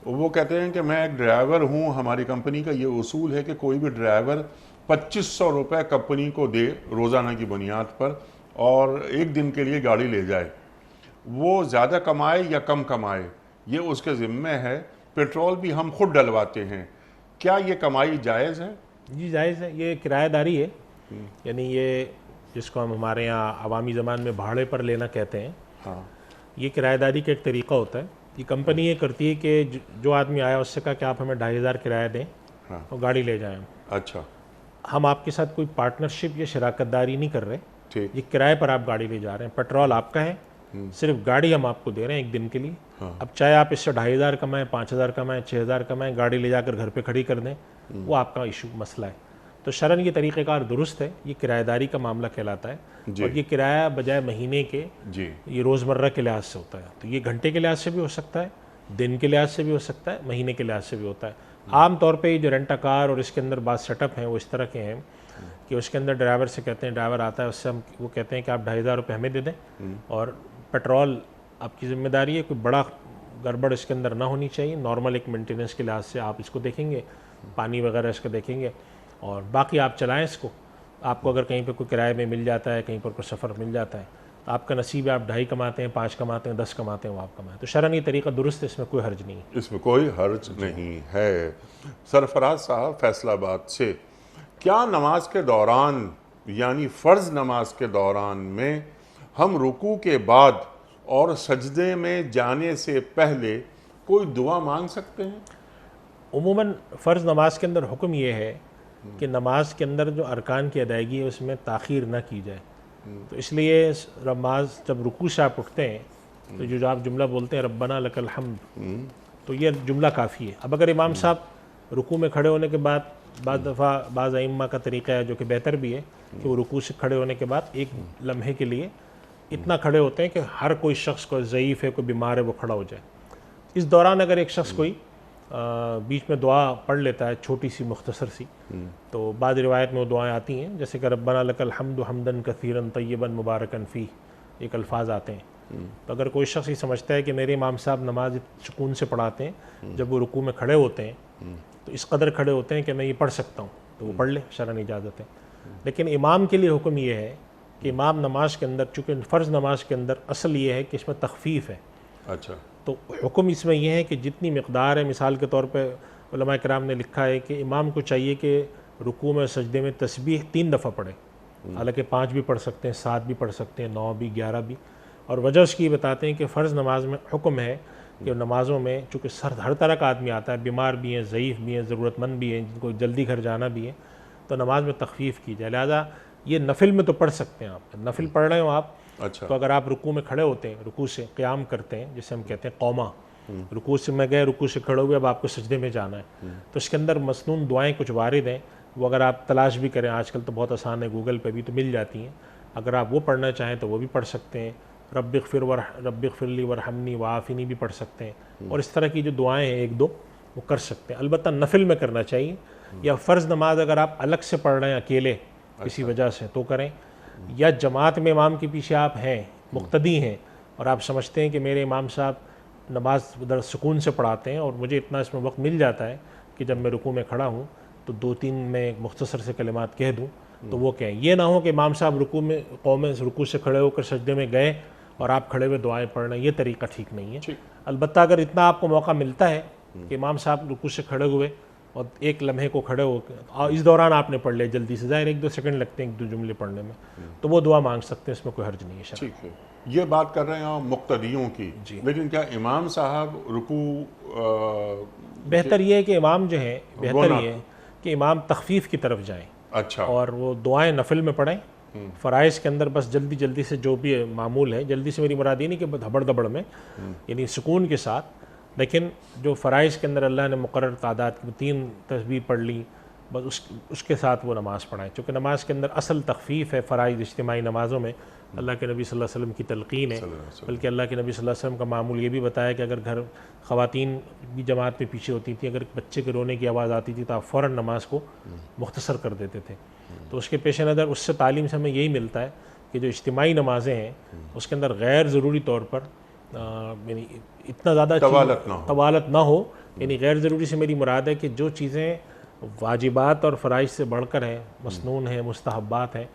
وہ کہتے ہیں کہ میں ایک ڈرائیور ہوں، ہماری کمپنی کا یہ اصول ہے کہ کوئی بھی ڈرائیور 2500 روپے کمپنی کو دے روزانہ کی بنیاد پر، اور ایک دن کے لیے گاڑی لے جائے، وہ زیادہ کمائے یا کم کمائے یہ اس کے ذمہ ہے، پیٹرول بھی ہم خود ڈلواتے ہیں، کیا یہ کمائی جائز ہے؟ جی جائز ہے، یہ کرایہ داری ہے، یعنی یہ جس کو ہم ہمارے یہاں عوامی زبان میں بھاڑے پر لینا کہتے ہیں، ہاں، یہ کرایہ داری کا ایک طریقہ ہوتا ہے یہ کمپنی یہ کرتی ہے کہ جو آدمی آیا اس سے کہا کہ آپ ہمیں 2500 کرایہ دیں ہاں اور گاڑی لے جائیں. اچھا ہم آپ کے ساتھ کوئی پارٹنرشپ یا شراکت داری نہیں کر رہے, ٹھیک یہ کرائے پر آپ گاڑی لے جا رہے ہیں, پیٹرول آپ کا ہے, صرف گاڑی ہم آپ کو دے رہے ہیں ایک دن کے لیے. اب چاہے آپ اس سے 2500 کمائیں, 5000 کمائیں, 6000 کمائیں, گاڑی لے جا کر گھر پہ کھڑی کر دیں, وہ آپ کا ایشو مسئلہ ہے. تو شرعاً یہ طریقہ کار درست ہے, یہ کرایہ داری کا معاملہ کہلاتا ہے. اور یہ کرایہ بجائے مہینے کے جی یہ روزمرہ کے لحاظ سے ہوتا ہے. تو یہ گھنٹے کے لحاظ سے بھی ہو سکتا ہے, دن کے لحاظ سے بھی ہو سکتا ہے, مہینے کے لحاظ سے بھی ہوتا ہے. عام طور پہ یہ جو رینٹ کار اور اس کے اندر بعض سیٹ اپ ہیں وہ اس طرح کے ہیں کہ اس کے اندر ڈرائیور سے کہتے ہیں, ڈرائیور آتا ہے اس سے وہ کہتے ہیں کہ آپ 2500 روپے ہمیں دے دیں اور پیٹرول آپ کی ذمہ داری ہے, کوئی بڑا گڑبڑ اس کے اندر نہ ہونی چاہیے, نارمل ایک مینٹیننس کے لحاظ سے آپ اس کو دیکھیں گے, پانی وغیرہ اس کا دیکھیں گے, اور باقی آپ چلائیں اس کو. آپ کو اگر کہیں پہ کوئی کرائے میں مل جاتا ہے, کہیں پر کوئی سفر مل جاتا ہے, تو آپ کا نصیب ہے, آپ 2.5 کماتے ہیں, 5 کماتے ہیں, 10 کماتے ہیں, وہ آپ کمائیں. تو شرعاً یہ طریقہ درست ہے, اس میں کوئی حرج نہیں ہے. اس میں کوئی حرج نہیں ہے. سرفراز صاحب فیصل آباد سے, کیا نماز کے دوران یعنی فرض نماز کے دوران میں ہم رکوع کے بعد اور سجدے میں جانے سے پہلے کوئی دعا مانگ سکتے ہیں؟ عموماً فرض نماز کے اندر حکم یہ ہے کہ نماز کے اندر جو ارکان کی ادائیگی ہے اس میں تاخیر نہ کی جائے. تو اس لیے نماز جب رکوع سے آپ اٹھتے ہیں تو جو آپ جملہ بولتے ہیں ربنا لک الحمد, تو یہ جملہ کافی ہے. اب اگر امام صاحب رکوع میں کھڑے ہونے کے بعد بعض دفعہ بعض ائمہ کا طریقہ ہے جو کہ بہتر بھی ہے کہ وہ رکوع سے کھڑے ہونے کے بعد ایک لمحے کے لیے اتنا کھڑے ہوتے ہیں کہ ہر کوئی شخص کو ضعیف ہے, کوئی بیمار ہے, وہ کھڑا ہو جائے. اس دوران اگر ایک شخص کوئی بیچ میں دعا پڑھ لیتا ہے چھوٹی سی مختصر سی, تو بعض روایت میں وہ دعائیں آتی ہیں جیسے کہ ربنا لک الحمد حمدن کثیرا طیبا مبارکا فیہ, ایک الفاظ آتے ہیں. تو اگر کوئی شخص یہ سمجھتا ہے کہ میرے امام صاحب نماز سکون سے پڑھاتے ہیں, جب وہ رکوع میں کھڑے ہوتے ہیں تو اس قدر کھڑے ہوتے ہیں کہ میں یہ پڑھ سکتا ہوں, تو وہ پڑھ لے, شرعاً اجازت ہے. لیکن امام کے لیے حکم یہ ہے کہ امام نماز کے اندر, چونکہ فرض نماز کے اندر اصل یہ ہے کہ اس میں تخفیف ہے, اچھا تو حکم اس میں یہ ہے کہ جتنی مقدار ہے, مثال کے طور پہ علماء کرام نے لکھا ہے کہ امام کو چاہیے کہ رکوع میں سجدے میں تسبیح 3 دفعہ پڑھے, حالانکہ 5 بھی پڑھ سکتے ہیں, 7 بھی پڑھ سکتے ہیں, 9 بھی, 11 بھی. اور وجہ اس کی بتاتے ہیں کہ فرض نماز میں حکم ہے کہ نمازوں میں چونکہ ہر طرح کا آدمی آتا ہے, بیمار بھی ہیں, ضعیف بھی ہیں, ضرورت مند بھی ہیں, جن کو جلدی گھر جانا بھی ہے, تو نماز میں تخفیف کی جائے. لہٰذا یہ نفل میں تو پڑھ سکتے ہیں آپ, نفل پڑھ رہے ہو آپ, اچھا تو اگر آپ رکوع میں کھڑے ہوتے ہیں, رکوع سے قیام کرتے ہیں جسے ہم کہتے ہیں قوما, رکوع سے میں گئے, رکوع سے کھڑے ہوئے, اب آپ کو سجدے میں جانا ہے, تو اس کے اندر مسنون دعائیں کچھ وارد ہیں, وہ اگر آپ تلاش بھی کریں, آج کل تو بہت آسان ہے, گوگل پہ بھی تو مل جاتی ہیں, اگر آپ وہ پڑھنا چاہیں تو وہ بھی پڑھ سکتے ہیں. رب اغفر لی ورحمنی وعافنی بھی پڑھ سکتے ہیں, اور اس طرح کی جو دعائیں ہیں 1-2 وہ کر سکتے ہیں. البتہ نفل میں کرنا چاہیے, یا فرض نماز اگر آپ الگ سے پڑھ رہے ہیں اکیلے کسی وجہ سے تو کریں, یا جماعت میں امام کے پیچھے آپ ہیں, مقتدی ہیں, اور آپ سمجھتے ہیں کہ میرے امام صاحب نماز ادھر سکون سے پڑھاتے ہیں اور مجھے اتنا اس میں وقت مل جاتا ہے کہ جب میں رکوع میں کھڑا ہوں تو 2-3 میں مختصر سے کلمات کہہ دوں, تو وہ کہیں. یہ نہ ہو کہ امام صاحب رکوع میں قوم رکوع سے کھڑے ہو کر سجدے میں گئے اور آپ کھڑے ہوئے دعائیں پڑھ رہے ہیں, یہ طریقہ ٹھیک نہیں ہے. البتہ اگر اتنا آپ کو موقع ملتا ہے کہ امام صاحب رکوع سے کھڑے ہوئے اور ایک لمحے کو کھڑے ہو اور اس دوران آپ نے پڑھ لیا جلدی سے, ظاہر 1-2 سیکنڈ لگتے ہیں 1-2 جملے پڑھنے میں, تو وہ دعا مانگ سکتے ہیں, اس میں کوئی حرج نہیں ہے شرعاً. ٹھیک ہے. یہ بات کر رہے ہیں آپ مقتدیوں کی, لیکن کیا امام صاحب رکوع بہتر یہ ہے کہ امام جو ہیں, بہتر یہ ہے کہ امام تخفیف کی طرف جائیں, اچھا, اور وہ دعائیں نفل میں پڑھیں. فرائض کے اندر بس جلدی جلدی سے جو بھی معمول ہے, جلدی سے میری مراد یہ نہیں کہ دھبڑ دھبڑ میں, یعنی سکون کے ساتھ, لیکن جو فرائض کے اندر اللہ نے مقرر تعداد کی 3 تسبیح پڑھ لی, بس اس کے ساتھ وہ نماز پڑھائیں. چونکہ نماز کے اندر اصل تخفیف ہے, فرائض اجتماعی نمازوں میں اللہ کے نبی صلی اللہ علیہ وسلم کی تلقین ہے, بلکہ اللہ کے نبی صلی اللہ علیہ وسلم کا معمول یہ بھی بتایا کہ اگر گھر خواتین بھی جماعت میں پیچھے ہوتی تھیں, اگر بچے کے رونے کی آواز آتی تھی تو آپ فوراً نماز کو مختصر کر دیتے تھے. تو اس کے پیش نظر اس سے تعلیم سے ہمیں یہی ملتا ہے کہ جو اجتماعی نمازیں ہیں اس کے اندر غیر ضروری طور پر یعنی اتنا زیادہ طوالت نہ ہو. یعنی غیر ضروری سے میری مراد ہے کہ جو چیزیں واجبات اور فرائض سے بڑھ کر ہیں, مسنون ہیں, مستحبات ہیں,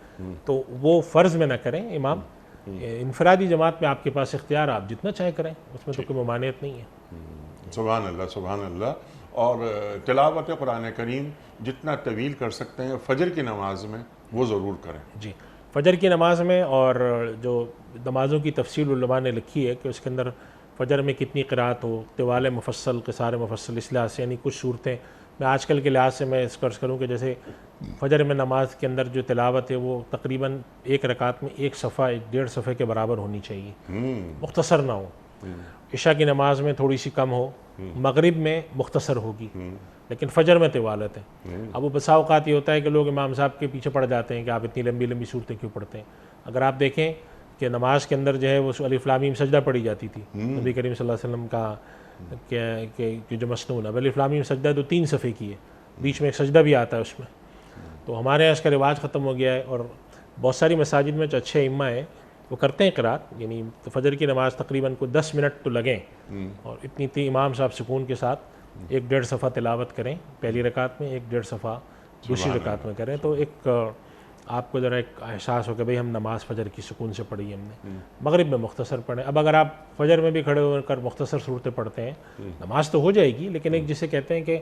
تو وہ فرض میں نہ کریں امام. انفرادی جماعت میں آپ کے پاس اختیار, آپ جتنا چاہے کریں, اس میں تو کوئی ممانعت نہیں ہے. سبحان اللہ سبحان اللہ. اور تلاوت قرآن کریم جتنا طویل کر سکتے ہیں فجر کی نماز میں وہ ضرور کریں. جی, فجر کی نماز میں, اور جو نمازوں کی تفصیل علماء نے لکھی ہے کہ اس کے اندر فجر میں کتنی قرات ہو، طوال مفصل، قصار مفصل، اس لحاظ سے یعنی کچھ صورتیں میں آج کل کے لحاظ سے میں اس قرض کروں کہ جیسے فجر میں نماز کے اندر جو تلاوت ہے وہ تقریباً ایک رکعت میں ایک صفحہ 1.5 صفحے کے برابر ہونی چاہیے، مختصر نہ ہو۔ عشاء کی نماز میں تھوڑی سی کم ہو، مغرب میں مختصر ہوگی، لیکن فجر میں طوالت ہے۔ اب وہ بسا اوقات یہ ہوتا ہے کہ لوگ امام صاحب کے پیچھے پڑ جاتے ہیں کہ آپ اتنی لمبی لمبی صورتیں کیوں پڑھتے ہیں۔ اگر آپ دیکھیں کہ نماز کے اندر جو ہے وہ الف لام میم سجدہ پڑھی جاتی تھی، نبی کریم صلی اللہ علیہ وسلم کا کہ جو مسنون ہے الف لام میم سجدہ تو 3 صفحے کی ہے، بیچ میں ایک سجدہ بھی آتا ہے اس میں۔ تو ہمارے یہاں اس کا رواج ختم ہو گیا ہے، اور بہت ساری مساجد میں جو اچھے ائمہ ہیں وہ کرتے ہیں قرات، یعنی فجر کی نماز تقریباً کوئی 10 منٹ تو لگیں، اور اتنی امام صاحب سکون کے ساتھ 1.5 صفحہ تلاوت کریں پہلی رکعت میں، 1.5 صفحہ دوسری رکعت میں کریں، تو ایک آپ کو ذرا ایک احساس ہو کہ بھئی ہم نماز فجر کی سکون سے پڑھی ہم نے۔ مغرب میں مختصر پڑھیں۔ اب اگر آپ فجر میں بھی کھڑے ہو کر مختصر صورتیں پڑھتے ہیں، نماز تو ہو جائے گی، لیکن ایک جسے کہتے ہیں کہ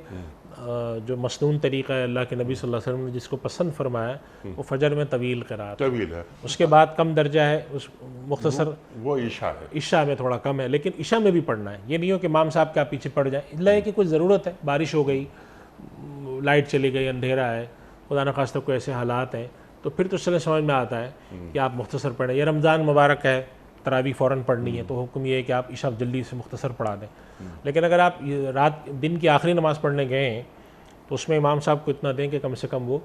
جو مسنون طریقہ ہے اللہ کے نبی صلی اللہ علیہ وسلم نے جس کو پسند فرمایا وہ فجر میں طویل قرات، طویل ہے، اس کے بعد کم درجہ ہے اس مختصر، وہ عشاء ہے، عشاء میں تھوڑا کم ہے، لیکن عشاء میں بھی پڑھنا ہے۔ یہ نہیں ہو کہ امام صاحب کے آپ پیچھے پڑ جائیں، اللہ ہے کہ کوئی ضرورت ہے، بارش ہو گئی، لائٹ چلی گئی، اندھیرا ہے، خدا نخواستہ کوئی ایسے حالات ہیں، تو پھر تو چلے سمجھ میں آتا ہے کہ آپ مختصر پڑھیں۔ یا رمضان مبارک ہے، تراویح فوراً پڑھنی ہے، تو حکم یہ ہے کہ آپ عشاء جلدی سے مختصر پڑھا دیں۔ لیکن اگر آپ دن کی آخری نماز پڑھنے گئے ہیں تو اس میں امام صاحب کو اتنا دیں کہ کم سے کم وہ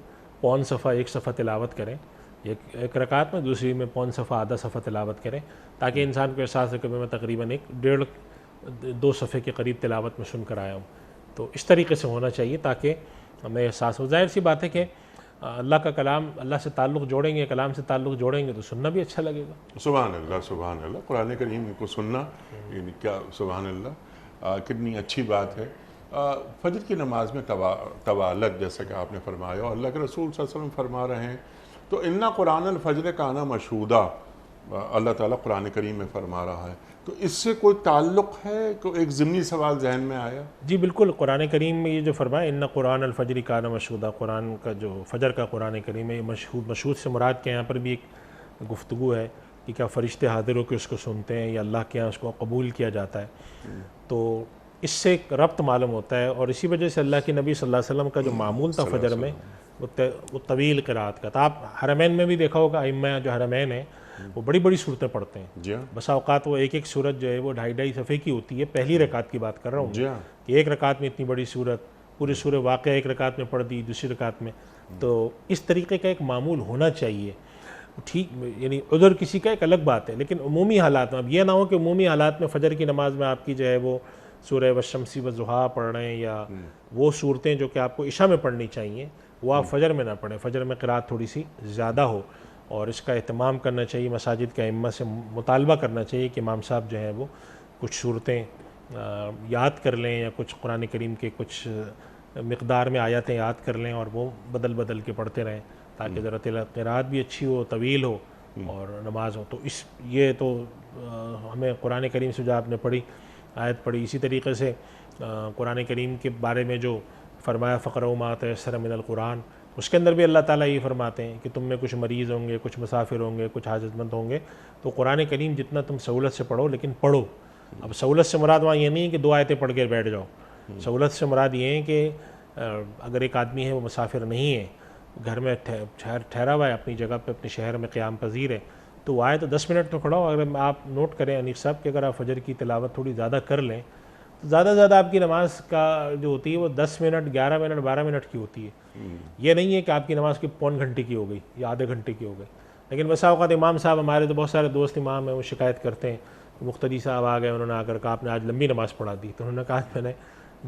1 صفحہ 1 صفحہ تلاوت کریں، ایک رکعت میں، دوسری میں 1 صفحہ آدھا صفحہ تلاوت کریں، تاکہ انسان کو احساس ہو کہ میں تقریباً 1.5-2 صفحے کے قریب تلاوت میں سن کر آیا ہوں۔ تو اس طریقے سے ہونا چاہیے تاکہ ہمیں احساس ہو۔ ظاہر سی بات ہے کہ اللہ کا کلام، اللہ سے تعلق جوڑیں گے، کلام سے تعلق جوڑیں گے تو سننا بھی اچھا لگے گا۔ سبحان اللہ، سبحان اللہ، قرآن کریم کو سننا، یعنی کیا سبحان اللہ، کتنی اچھی بات ہے۔ فجر کی نماز میں طوالت جیسا کہ آپ نے فرمایا، اور اللہ کے رسول صلی اللہ علیہ وسلم فرما رہے ہیں، تو اِنَّ قرآن الفجر کان مشہودا، اللہ تعالیٰ قرآن کریم میں فرما رہا ہے، تو اس سے کوئی تعلق ہے؟ کوئی ایک ضمنی سوال ذہن میں آیا؟ جی بالکل، قرآن کریم میں یہ جو فرمایا اِنَّ قرآن الفجر کان مشہودا، قرآن کا جو فجر کا قرآن کریم ہے، یہ مشہود سے مراد کے یہاں پر بھی ایک گفتگو ہے کہ کیا فرشتے حاضر ہو کے اس کو سنتے ہیں یا اللہ کے یہاں اس کو قبول کیا جاتا ہے، تو اس سے ایک ربط معلوم ہوتا ہے، اور اسی وجہ سے اللہ کے نبی صلی اللہ علیہ وسلم کا جو معمول تھا فجر میں وہ طویل قرات کا تھا۔ آپ حرمین میں بھی دیکھا ہوگا، ائمہ جو حرمین ہیں وہ بڑی بڑی صورتیں پڑھتے ہیں، جی ہاں، بسا اوقات وہ ایک صورت جو ہے وہ 2.5 صفحے کی ہوتی ہے، پہلی رکعت کی بات کر رہا ہوں جی ہاں، کہ ایک رکعت میں اتنی بڑی صورت، پوری سورہ واقعہ ایک رکعت میں پڑھ دی، دوسری رکعت میں، تو اس طریقے کا ایک معمول ہونا چاہیے۔ ٹھیک، یعنی عذر کسی کا ایک الگ بات ہے، لیکن عمومی حالات میں اب یہ نہ ہو کہ عمومی حالات میں فجر کی نماز میں آپ کی جو ہے وہ سورہ والشمس والضحیٰ پڑھ رہے ہیں، یا وہ صورتیں جو کہ آپ کو عشاء میں پڑھنی چاہیے وہ آپ فجر میں نہ پڑھیں، فجر میں قرات تھوڑی سی زیادہ ہو، اور اس کا اہتمام کرنا چاہیے، مساجد کے ائمہ سے مطالبہ کرنا چاہیے کہ امام صاحب جو ہیں وہ کچھ صورتیں یاد کر لیں، یا کچھ قرآن کریم کے کچھ مقدار میں آیاتیں یاد کر لیں اور وہ بدل بدل کے پڑھتے رہیں، تاکہ ذرا قرات بھی اچھی ہو، طویل ہو، اور نماز ہو۔ تو یہ تو ہمیں قرآن کریم سے جو آپ نے پڑھی آیت پڑھی، اسی طریقے سے قرآن کریم کے بارے میں جو فرمایا فقرؤ ما تیسر من القرآن، اس کے اندر بھی اللہ تعالیٰ یہ فرماتے ہیں کہ تم میں کچھ مریض ہوں گے، کچھ مسافر ہوں گے، کچھ حاجت مند ہوں گے، تو قرآن کریم جتنا تم سہولت سے پڑھو لیکن پڑھو۔ اب سہولت سے مراد وہاں یہ نہیں ہے کہ 2 آیتیں پڑھ کے بیٹھ جاؤ، سہولت سے مراد یہ ہے کہ اگر ایک آدمی ہے وہ مسافر نہیں ہے، گھر میں ٹھہرا ہوا ہے اپنی جگہ پہ، اپنے شہر میں قیام پذیر ہے، تو وہ آئے تو 10 منٹ تو کھڑا ہو۔ اگر آپ نوٹ کریں انیف صاحب کہ اگر آپ فجر کی تلاوت تھوڑی زیادہ کر لیں تو زیادہ سے زیادہ آپ کی نماز کا جو ہوتی ہے وہ 10 منٹ، 11 منٹ، 12 منٹ کی ہوتی ہے۔ یہ نہیں ہے کہ آپ کی نماز کی 1.25 گھنٹے کی ہو گئی یا آدھے گھنٹے کی ہو گئی۔ لیکن بسا اوقات امام صاحب، ہمارے تو بہت سارے دوست امام ہیں، وہ شکایت کرتے ہیں کہ مقتدی صاحب آ گئے، انہوں نے آ کر کہا آپ نے آج لمبی نماز پڑھا دی، تو انہوں نے کہا میں نے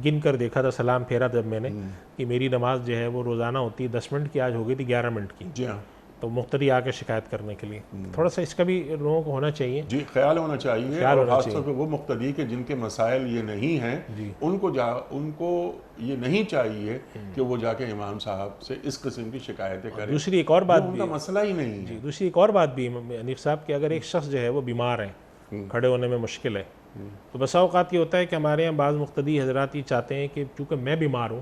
گن کر دیکھا تھا، سلام پھیرا جب میں نے، کہ میری نماز جو ہے وہ روزانہ ہوتی ہے 10 منٹ کی، آج ہو گئی تھی 11 منٹ کی۔ جی ہاں، تو مقتدی آ کے شکایت کرنے کے لیے تھوڑا سا اس کا بھی لوگوں کو ہونا چاہیے، جی خیال ہونا چاہیے، خیال اور ہونا خاص چاہیے۔ طور پہ وہ مقتدی کے جن کے مسائل یہ نہیں ہیں، جی ان کو یہ نہیں چاہیے کہ وہ جا کے امام صاحب سے اس قسم کی شکایتیں کریں، دوسری ایک اور بات ان بھی کا مسئلہ ہی نہیں ہے۔ جی دوسری ایک اور بات بھی انیف صاحب کہ اگر ایک شخص جو ہے وہ بیمار ہے، کھڑے ہونے میں مشکل ہے، تو بسا اوقات یہ ہوتا ہے کہ ہمارے یہاں بعض مقتدی حضرات یہ چاہتے ہیں کہ چونکہ میں بیمار ہوں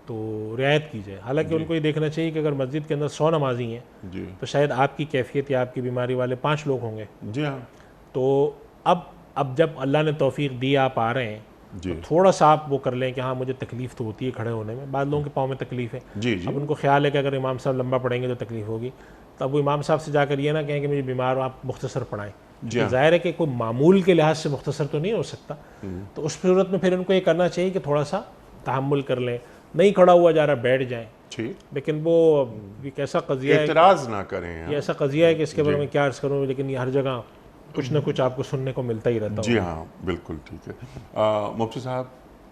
تو رعایت کی جائے، حالانکہ ان کو یہ دیکھنا چاہیے کہ اگر مسجد کے اندر 100 نمازی ہیں جی تو شاید آپ کی کیفیت یا آپ کی بیماری والے 5 لوگ ہوں گے، جی ہاں، تو اب اب جب اللہ نے توفیق دی آپ آ رہے ہیں جی تو تھوڑا سا آپ وہ کر لیں کہ ہاں مجھے تکلیف تو ہوتی ہے کھڑے ہونے میں، بعض لوگوں کے پاؤں میں تکلیف ہے، جی جی اب ان کو خیال ہے کہ اگر امام صاحب لمبا پڑھیں گے تو تکلیف ہوگی، تب وہ امام صاحب سے جا کر یہ نہ کہیں کہ مجھے بیمار ہوں آپ مختصر پڑھائیں، جی تو ظاہر ہے کہ کوئی معمول کے لحاظ سے مختصر تو نہیں ہو سکتا، تو اس صورت میں پھر ان کو یہ کرنا چاہیے کہ تھوڑا سا تحمل کر لیں، نہیں کھڑا ہوا جا رہا بیٹھ جائیں، ٹھیک، لیکن وہ ایک ایسا قضیہ ہے، اعتراض نہ کریں یہ ایسا قضیہ ہے کہ اس کے بارے میں کیا عرض کروں، لیکن یہ ہر جگہ کچھ نہ کچھ آپ کو سننے کو ملتا ہی رہتا جی ہوگا۔ ہاں بالکل ٹھیک ہے۔ مفتی صاحب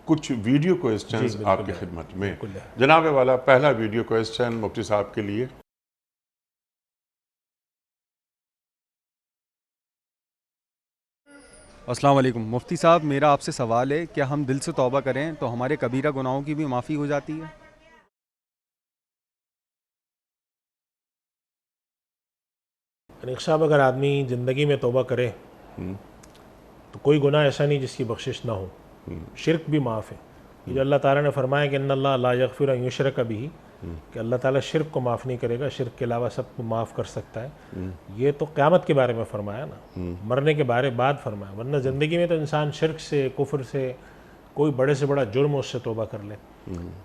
کچھ ویڈیو کوئسچنز بالکل آپ کی ہے، خدمت میں، بالکل ہے۔ جناب والا پہلا ویڈیو کوئسچن مفتی صاحب کے لیے۔ السلام علیکم مفتی صاحب، میرا آپ سے سوال ہے، کیا ہم دل سے توبہ کریں تو ہمارے کبیرہ گناہوں کی بھی معافی ہو جاتی ہے؟ انیق صاحب اگر آدمی زندگی میں توبہ کرے تو کوئی گناہ ایسا نہیں جس کی بخشش نہ ہو، شرک بھی معاف ہے، یہ جو اللہ تعالیٰ نے فرمایا کہ ان اللہ لا یغفر ان یشرک بہ، کہ اللہ تعالیٰ شرک کو معاف نہیں کرے گا، شرک کے علاوہ سب کو معاف کر سکتا ہے، یہ تو قیامت کے بارے میں فرمایا نا، مرنے کے بارے بعد فرمایا، ورنہ زندگی میں تو انسان شرک سے، کفر سے، کوئی بڑے سے بڑا جرم ہو اس سے توبہ کر لے۔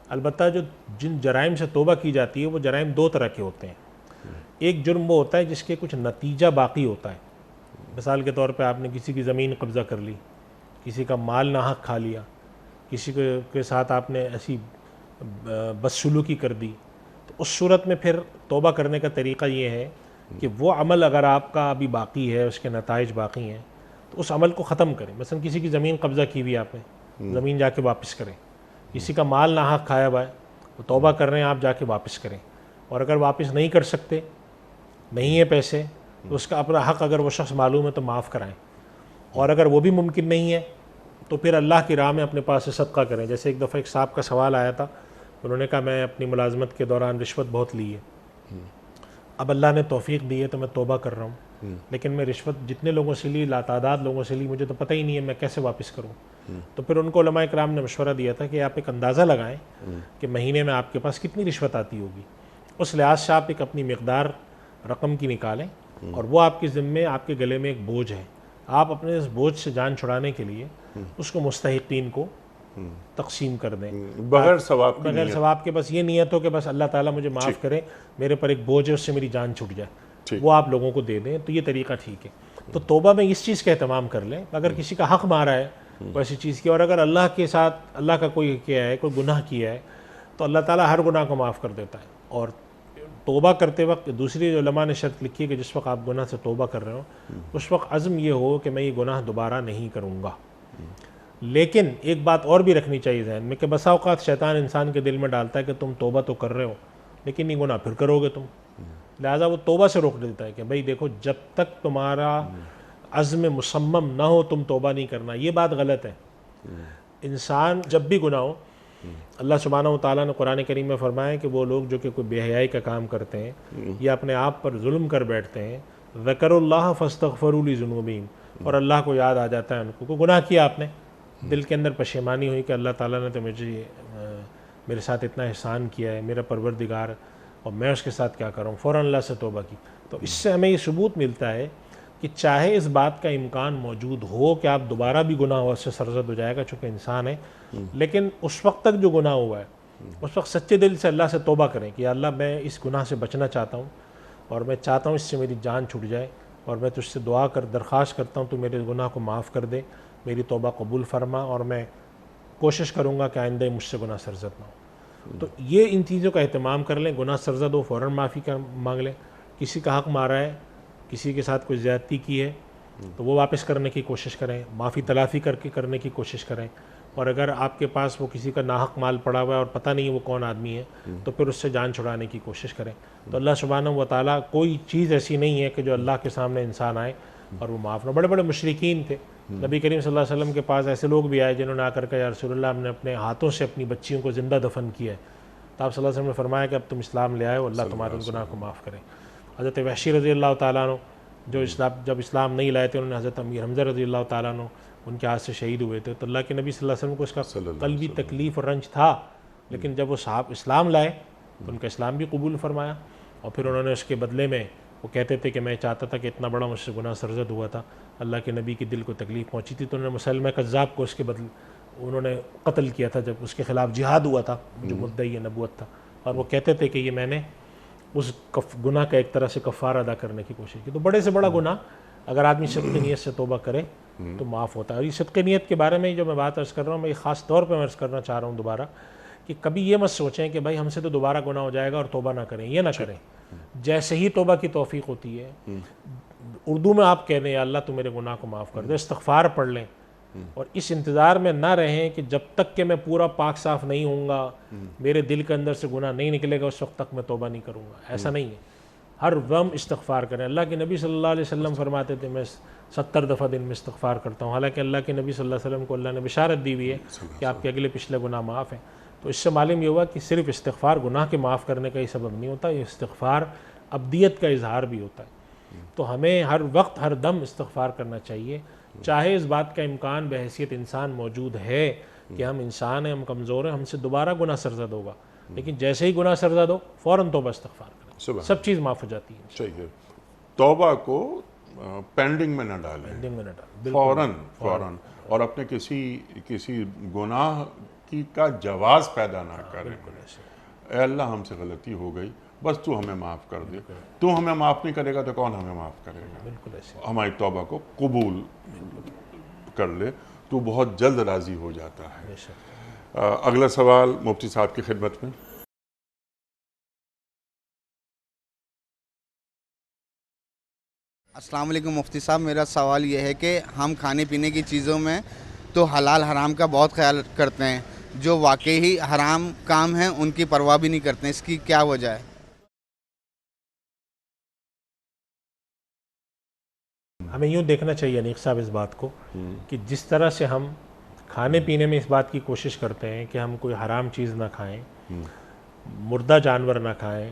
البتہ جو جن جرائم سے توبہ کی جاتی ہے وہ جرائم دو طرح کے ہوتے ہیں، ایک جرم وہ ہوتا ہے جس کے کچھ نتیجہ باقی ہوتا ہے، مثال کے طور پہ آپ نے کسی کی زمین قبضہ کر لی، کسی کا مال ناحق کھا لیا، کسی کے ساتھ آپ نے ایسی بدسلوکی کر دی، تو اس صورت میں پھر توبہ کرنے کا طریقہ یہ ہے کہ وہ عمل اگر آپ کا ابھی باقی ہے، اس کے نتائج باقی ہیں، تو اس عمل کو ختم کریں۔ مثلا کسی کی زمین قبضہ کی ہوئی آپ نے، زمین جا کے واپس کریں، کسی کا مال ناحق کھایا ہوا ہے، تو توبہ کر رہے ہیں آپ، جا کے واپس کریں، اور اگر واپس نہیں کر سکتے، نہیں ہے پیسے، تو اس کا اپنا حق اگر وہ شخص معلوم ہے تو معاف کرائیں، اور اگر وہ بھی ممکن نہیں ہے تو پھر اللہ کی راہ میں اپنے پاس سے صدقہ کریں۔ جیسے ایک دفعہ ایک صاحب کا سوال آیا تھا، انہوں نے کہا میں اپنی ملازمت کے دوران رشوت بہت لی ہے، اب اللہ نے توفیق دی ہے تو میں توبہ کر رہا ہوں، لیکن میں رشوت جتنے لوگوں سے لی، لاتعداد لوگوں سے لی، مجھے تو پتہ ہی نہیں ہے میں کیسے واپس کروں۔ تو پھر ان کو علماء کرام نے مشورہ دیا تھا کہ آپ ایک اندازہ لگائیں کہ مہینے میں آپ کے پاس کتنی رشوت آتی ہوگی، اس لحاظ سے آپ ایک اپنی مقدار رقم کی نکالیں، اور وہ آپ کے ذمے، آپ کے گلے میں ایک بوجھ ہے، آپ اپنے اس بوجھ سے جان چھڑانے کے لیے اس کو مستحقین کو تقسیم کر دیں، بغیر ثواب کی بغیر نیت۔ ثواب کے، بس یہ نیت ہو کہ بس اللہ تعالیٰ مجھے معاف کرے، میرے پر ایک بوجھ ہے اس سے میری جان چھٹ جائے، ٹھیک۔ وہ آپ لوگوں کو دے دیں، تو یہ طریقہ ٹھیک ہے۔ تو توبہ میں اس چیز کا اہتمام کر لیں، اگر کسی کا حق مارا ہے کوئی ایسی چیز کی، اور اگر اللہ کے ساتھ اللہ کا کوئی کیا ہے، کوئی گناہ کیا ہے، تو اللہ تعالیٰ ہر گناہ کو معاف کر دیتا ہے۔ اور توبہ کرتے وقت دوسری جو علماء نے شرط لکھی ہے کہ جس وقت آپ گناہ سے توبہ کر رہے ہو اس وقت عزم یہ ہو کہ میں یہ گناہ دوبارہ نہیں کروں گا۔ لیکن ایک بات اور بھی رکھنی چاہیے ذہن میں کہ بسا اوقات شیطان انسان کے دل میں ڈالتا ہے کہ تم توبہ تو کر رہے ہو لیکن یہ گناہ پھر کرو گے تم، لہٰذا وہ توبہ سے روک دیتا ہے کہ بھئی دیکھو جب تک تمہارا عزم مصمم نہ ہو تم توبہ نہیں کرنا، یہ بات غلط ہے۔ انسان جب بھی گناہ ہو، اللہ سبحانہ و تعالیٰ نے قرآن کریم میں فرمایا کہ وہ لوگ جو کہ کوئی بے حیائی کا کام کرتے ہیں یا اپنے آپ پر ظلم کر بیٹھتے ہیں، ذکروا اللہ فاستغفروا لذنوبہم، اور اللہ کو یاد آ جاتا ہے ان کو، کوئی گناہ کیا آپ نے، دل کے اندر پشیمانی ہوئی کہ اللہ تعالیٰ نے تو مجھے میرے ساتھ اتنا احسان کیا ہے، میرا پروردگار، اور میں اس کے ساتھ کیا کروں، فوراً اللہ سے توبہ کی۔ تو اس سے ہمیں یہ ثبوت ملتا ہے کہ چاہے اس بات کا امکان موجود ہو کہ آپ دوبارہ بھی گناہ ہو اس سے سرزد ہو جائے گا چونکہ انسان ہے، لیکن اس وقت تک جو گناہ ہوا ہے اس وقت سچے دل سے اللہ سے توبہ کریں کہ یا اللہ میں اس گناہ سے بچنا چاہتا ہوں اور میں چاہتا ہوں اس سے میری جان چھٹ جائے، اور میں تجھ سے دعا درخواست کرتا ہوں تو میرے گناہ کو معاف کر دے، میری توبہ قبول فرما، اور میں کوشش کروں گا کہ آئندہ مجھ سے گناہ سرزد نہ ہو۔ تو یہ ان چیزوں کا اہتمام کر لیں، گناہ سرزد ہو فوراً معافی کا مانگ لیں، کسی کا حق مارا ہے، کسی کے ساتھ کوئی زیادتی کی ہے تو وہ واپس کرنے کی کوشش کریں، معافی تلافی کر کے کرنے کی کوشش کریں، اور اگر آپ کے پاس وہ کسی کا ناحق مال پڑا ہوا ہے اور پتہ نہیں وہ کون آدمی ہے تو پھر اس سے جان چھڑانے کی کوشش کریں۔ تو اللہ سبحانہ و تعالیٰ کوئی چیز ایسی نہیں ہے کہ جو اللہ کے سامنے انسان آئے اور وہ معاف نہ۔ بڑے بڑے مشرکین تھے، نبی کریم صلی اللہ علیہ وسلم کے پاس ایسے لوگ بھی آئے جنہوں نے آ کر کہ یا رسول اللہ ہم نے اپنے ہاتھوں سے اپنی بچیوں کو زندہ دفن کیا ہے، تو آپ صلی اللہ علیہ وسلم نے فرمایا کہ اب تم اسلام لے آئے ہو، اللہ تمہارے ان گناہ کو معاف کرے۔ حضرت وحشی رضی اللہ تعالیٰ عنہ جو جب اسلام نہیں لائے تھے انہوں نے حضرت امیر حمزہ رضی اللہ تعالیٰ عنہ ان کے ہاتھ سے شہید ہوئے تھے، تو اللہ کے نبی صلی اللہ علیہ وسلم کو اس کا قلبی تکلیف اور رنج تھا، لیکن جب وہ صاحب اسلام لائے تو ان کا اسلام بھی قبول فرمایا، اور پھر انہوں نے اس کے بدلے میں وہ کہتے تھے کہ میں چاہتا تھا کہ اتنا بڑا مجھ سے گناہ سرزد ہوا تھا، اللہ کے نبی کے دل کو تکلیف پہنچی تھی، تو انہوں نے مسلمہ کذاب کو اس کے بدل انہوں نے قتل کیا تھا جب اس کے خلاف جہاد ہوا تھا جو مدعی نبوت تھا، اور وہ کہتے تھے کہ یہ میں نے اس گناہ کا ایک طرح سے کفارہ ادا کرنے کی کوشش کی۔ تو بڑے سے بڑا گناہ اگر آدمی صدق نیت سے توبہ کرے تو معاف ہوتا ہے۔ اور یہ صدق نیت کے بارے میں جو میں بات عرض کر رہا ہوں، میں یہ خاص طور پہ عرض کرنا چاہ رہا ہوں دوبارہ، کہ کبھی یہ مت سوچیں کہ بھائی ہم سے تو دوبارہ گناہ ہو جائے گا اور توبہ نہ کریں، یہ نہ کریں۔ جیسے ہی توبہ کی توفیق ہوتی ہے، اردو میں آپ کہہ دیں یا اللہ تو میرے گناہ کو معاف کر دے، استغفار پڑھ لیں، اور اس انتظار میں نہ رہیں کہ جب تک کہ میں پورا پاک صاف نہیں ہوں گا، میرے دل کے اندر سے گناہ نہیں نکلے گا، اس وقت تک میں توبہ نہیں کروں گا۔ ایسا نہیں ہے، ہر وقت استغفار کریں۔ اللہ کے نبی صلی اللہ علیہ وسلم فرماتے تھے میں 70 دفعہ دن میں استغفار کرتا ہوں، حالانکہ اللہ کے نبی صلی اللہ علیہ وسلم کو اللہ نے بشارت دی ہوئی ہے کہ آپ کے اگلے پچھلے گناہ معاف ہیں۔ تو اس سے معلوم یہ ہوا کہ صرف استغفار گناہ کے معاف کرنے کا ہی سبب نہیں ہوتا، یہ استغفار ابدیت کا اظہار بھی ہوتا ہے۔ تو ہمیں ہر وقت ہر دم استغفار کرنا چاہیے، چاہے اس بات کا امکان بحیثیت انسان موجود ہے کہ ہم انسان ہیں، ہم کمزور ہیں، ہم سے دوبارہ گناہ سرزد ہوگا، لیکن جیسے ہی گناہ سرزد ہو فوراً توبہ استغفار کریں، سب چیز معاف ہو جاتی ہے۔ چاہیے توبہ کو پینڈنگ میں نہ ڈالیں، دن میں نہ ڈالیں، فوراً، اور اپنے کسی گناہ کا جواز پیدا نہ کریں۔ اے اللہ ہم سے غلطی ہو گئی، بس تو ہمیں معاف کر دے، تو ہمیں معاف نہیں کرے گا تو کون ہمیں معاف کرے گا؟ بالکل ایسے ہماری توبہ کو قبول کر لے تو بہت جلد راضی ہو جاتا ہے۔ بے شک۔ اگلا سوال مفتی صاحب کی خدمت میں۔ السلام علیکم مفتی صاحب، میرا سوال یہ ہے کہ ہم کھانے پینے کی چیزوں میں تو حلال حرام کا بہت خیال کرتے ہیں، جو واقعی حرام کام ہیں ان کی پرواہ بھی نہیں کرتے ہیں، اس کی کیا وجہ ہے؟ ہمیں یوں دیکھنا چاہیے انیق صاحب اس بات کو کہ جس طرح سے ہم کھانے پینے میں اس بات کی کوشش کرتے ہیں کہ ہم کوئی حرام چیز نہ کھائیں، مردہ جانور نہ کھائیں،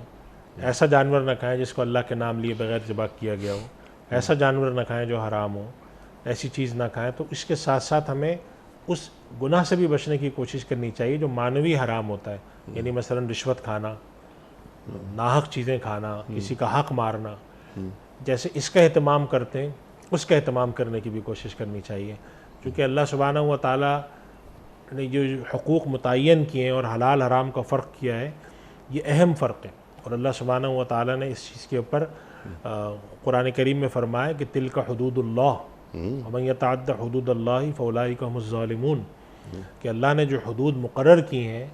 ایسا جانور نہ کھائیں جس کو اللہ کے نام لیے بغیر ذبح کیا گیا ہو، ایسا جانور نہ کھائیں جو حرام ہو، ایسی چیز نہ کھائیں، تو اس کے ساتھ ساتھ ہمیں اس گناہ سے بھی بچنے کی کوشش کرنی چاہیے جو معنوی حرام ہوتا ہے، یعنی مثلا رشوت کھانا، ناحق چیزیں کھانا، کسی کا حق مارنا، جیسے اس کا اہتمام کرتے ہیں اس کا اہتمام کرنے کی بھی کوشش کرنی چاہیے، کیونکہ اللہ سبحانہ و تعالیٰ نے جو حقوق متعین کیے ہیں اور حلال حرام کا فرق کیا ہے، یہ اہم فرق ہے، اور اللہ سبحانہ و تعالیٰ نے اس چیز کے اوپر قرآن کریم میں فرمایا کہ تلک حدود اللہ ومن یتعد حدود اللہ فاولئک هم الظالمون، کہ اللہ نے جو حدود مقرر کی ہیں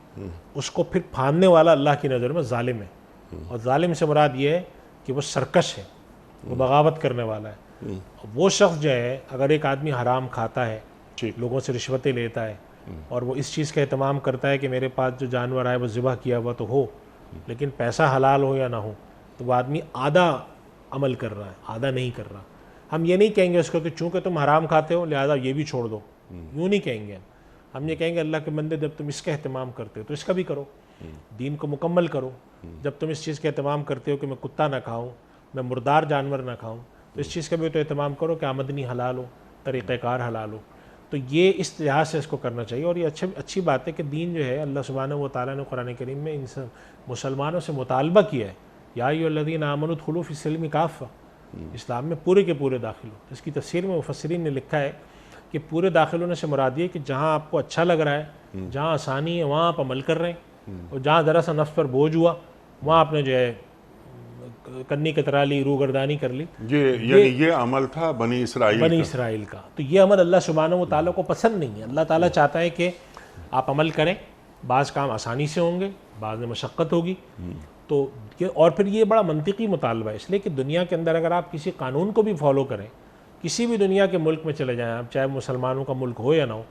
اس کو پھر پھاندنے والا اللہ کی نظر میں ظالم ہے، اور ظالم سے مراد یہ ہے کہ وہ سرکش ہے، وہ بغاوت کرنے والا ہے۔ وہ شخص جو ہے اگر ایک آدمی حرام کھاتا ہے، لوگوں سے رشوتیں لیتا ہے، اور وہ اس چیز کا اہتمام کرتا ہے کہ میرے پاس جو جانور آئے وہ ذبح کیا ہوا تو ہو، لیکن پیسہ حلال ہو یا نہ ہو، تو وہ آدمی آدھا عمل کر رہا ہے، آدھا نہیں کر رہا۔ ہم یہ نہیں کہیں گے اس کو کہ چونکہ تم حرام کھاتے ہو لہذا یہ بھی چھوڑ دو، یوں نہیں کہیں گے ہم یہ کہیں گے اللہ کے بندے جب تم اس کا اہتمام کرتے ہو تو اس کا بھی کرو، دین کو مکمل کرو۔ جب تم اس چیز کا اہتمام کرتے ہو کہ میں کتا نہ کھاؤں، میں مردار جانور نہ کھاؤں، تو اس چیز کا بھی تو اہتمام کرو کہ آمدنی حلال ہو، طریقہ کار حلال ہو۔ تو یہ اس لحاظ سے اس کو کرنا چاہیے، اور یہ اچھی بات ہے کہ دین جو ہے اللہ سبحانہ و تعالیٰ نے قرآن کریم میں ان مسلمانوں سے مطالبہ کیا ہے، یا ایھا الذین آمنوا ادخلوا فی السلم کافہ، اسلام میں پورے کے پورے داخل ہو۔ اس کی تفسیر میں مفسرین نے لکھا ہے کہ پورے داخل ہونے سے مراد یہ کہ جہاں آپ کو اچھا لگ رہا ہے، جہاں آسانی ہے وہاں آپ عمل کر رہے ہیں، اور جہاں ذرا سا نفس پر بوجھ ہوا وہاں آپ نے جو ہے کنی کترا لی، روگردانی کر لی۔ یہ عمل تھا بنی اسرائیل کا، تو یہ عمل اللہ سبحانہ و تعالیٰ کو پسند نہیں ہے۔ اللہ تعالیٰ چاہتا ہے کہ آپ عمل کریں، بعض کام آسانی سے ہوں گے، بعض میں مشقت ہوگی، تو اور پھر یہ بڑا منطقی مطالبہ ہے، اس لیے کہ دنیا کے اندر اگر آپ کسی قانون کو بھی فالو کریں، کسی بھی دنیا کے ملک میں چلے جائیں آپ، چاہے مسلمانوں کا ملک ہو یا نہ ہو،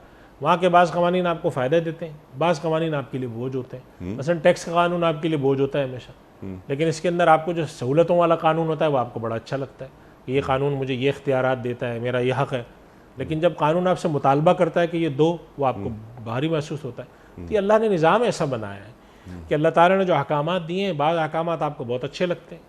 وہاں کے بعض قوانین آپ کو فائدہ دیتے ہیں، بعض قوانین آپ کے لیے بوجھ ہوتے ہیں۔ مثلا ٹیکس کا قانون آپ کے لیے بوجھ ہوتا ہے ہمیشہ، لیکن اس کے اندر آپ کو جو سہولتوں والا قانون ہوتا ہے وہ آپ کو بڑا اچھا لگتا ہے کہ یہ قانون مجھے یہ اختیارات دیتا ہے، میرا یہ حق ہے، لیکن جب قانون آپ سے مطالبہ کرتا ہے کہ یہ دو، وہ آپ کو بھاری محسوس ہوتا ہے۔ تو یہ اللہ نے نظام ایسا بنایا ہے کہ اللہ تعالیٰ نے جو احکامات دیے ہیں، بعض احکامات آپ کو بہت اچھے لگتے ہیں۔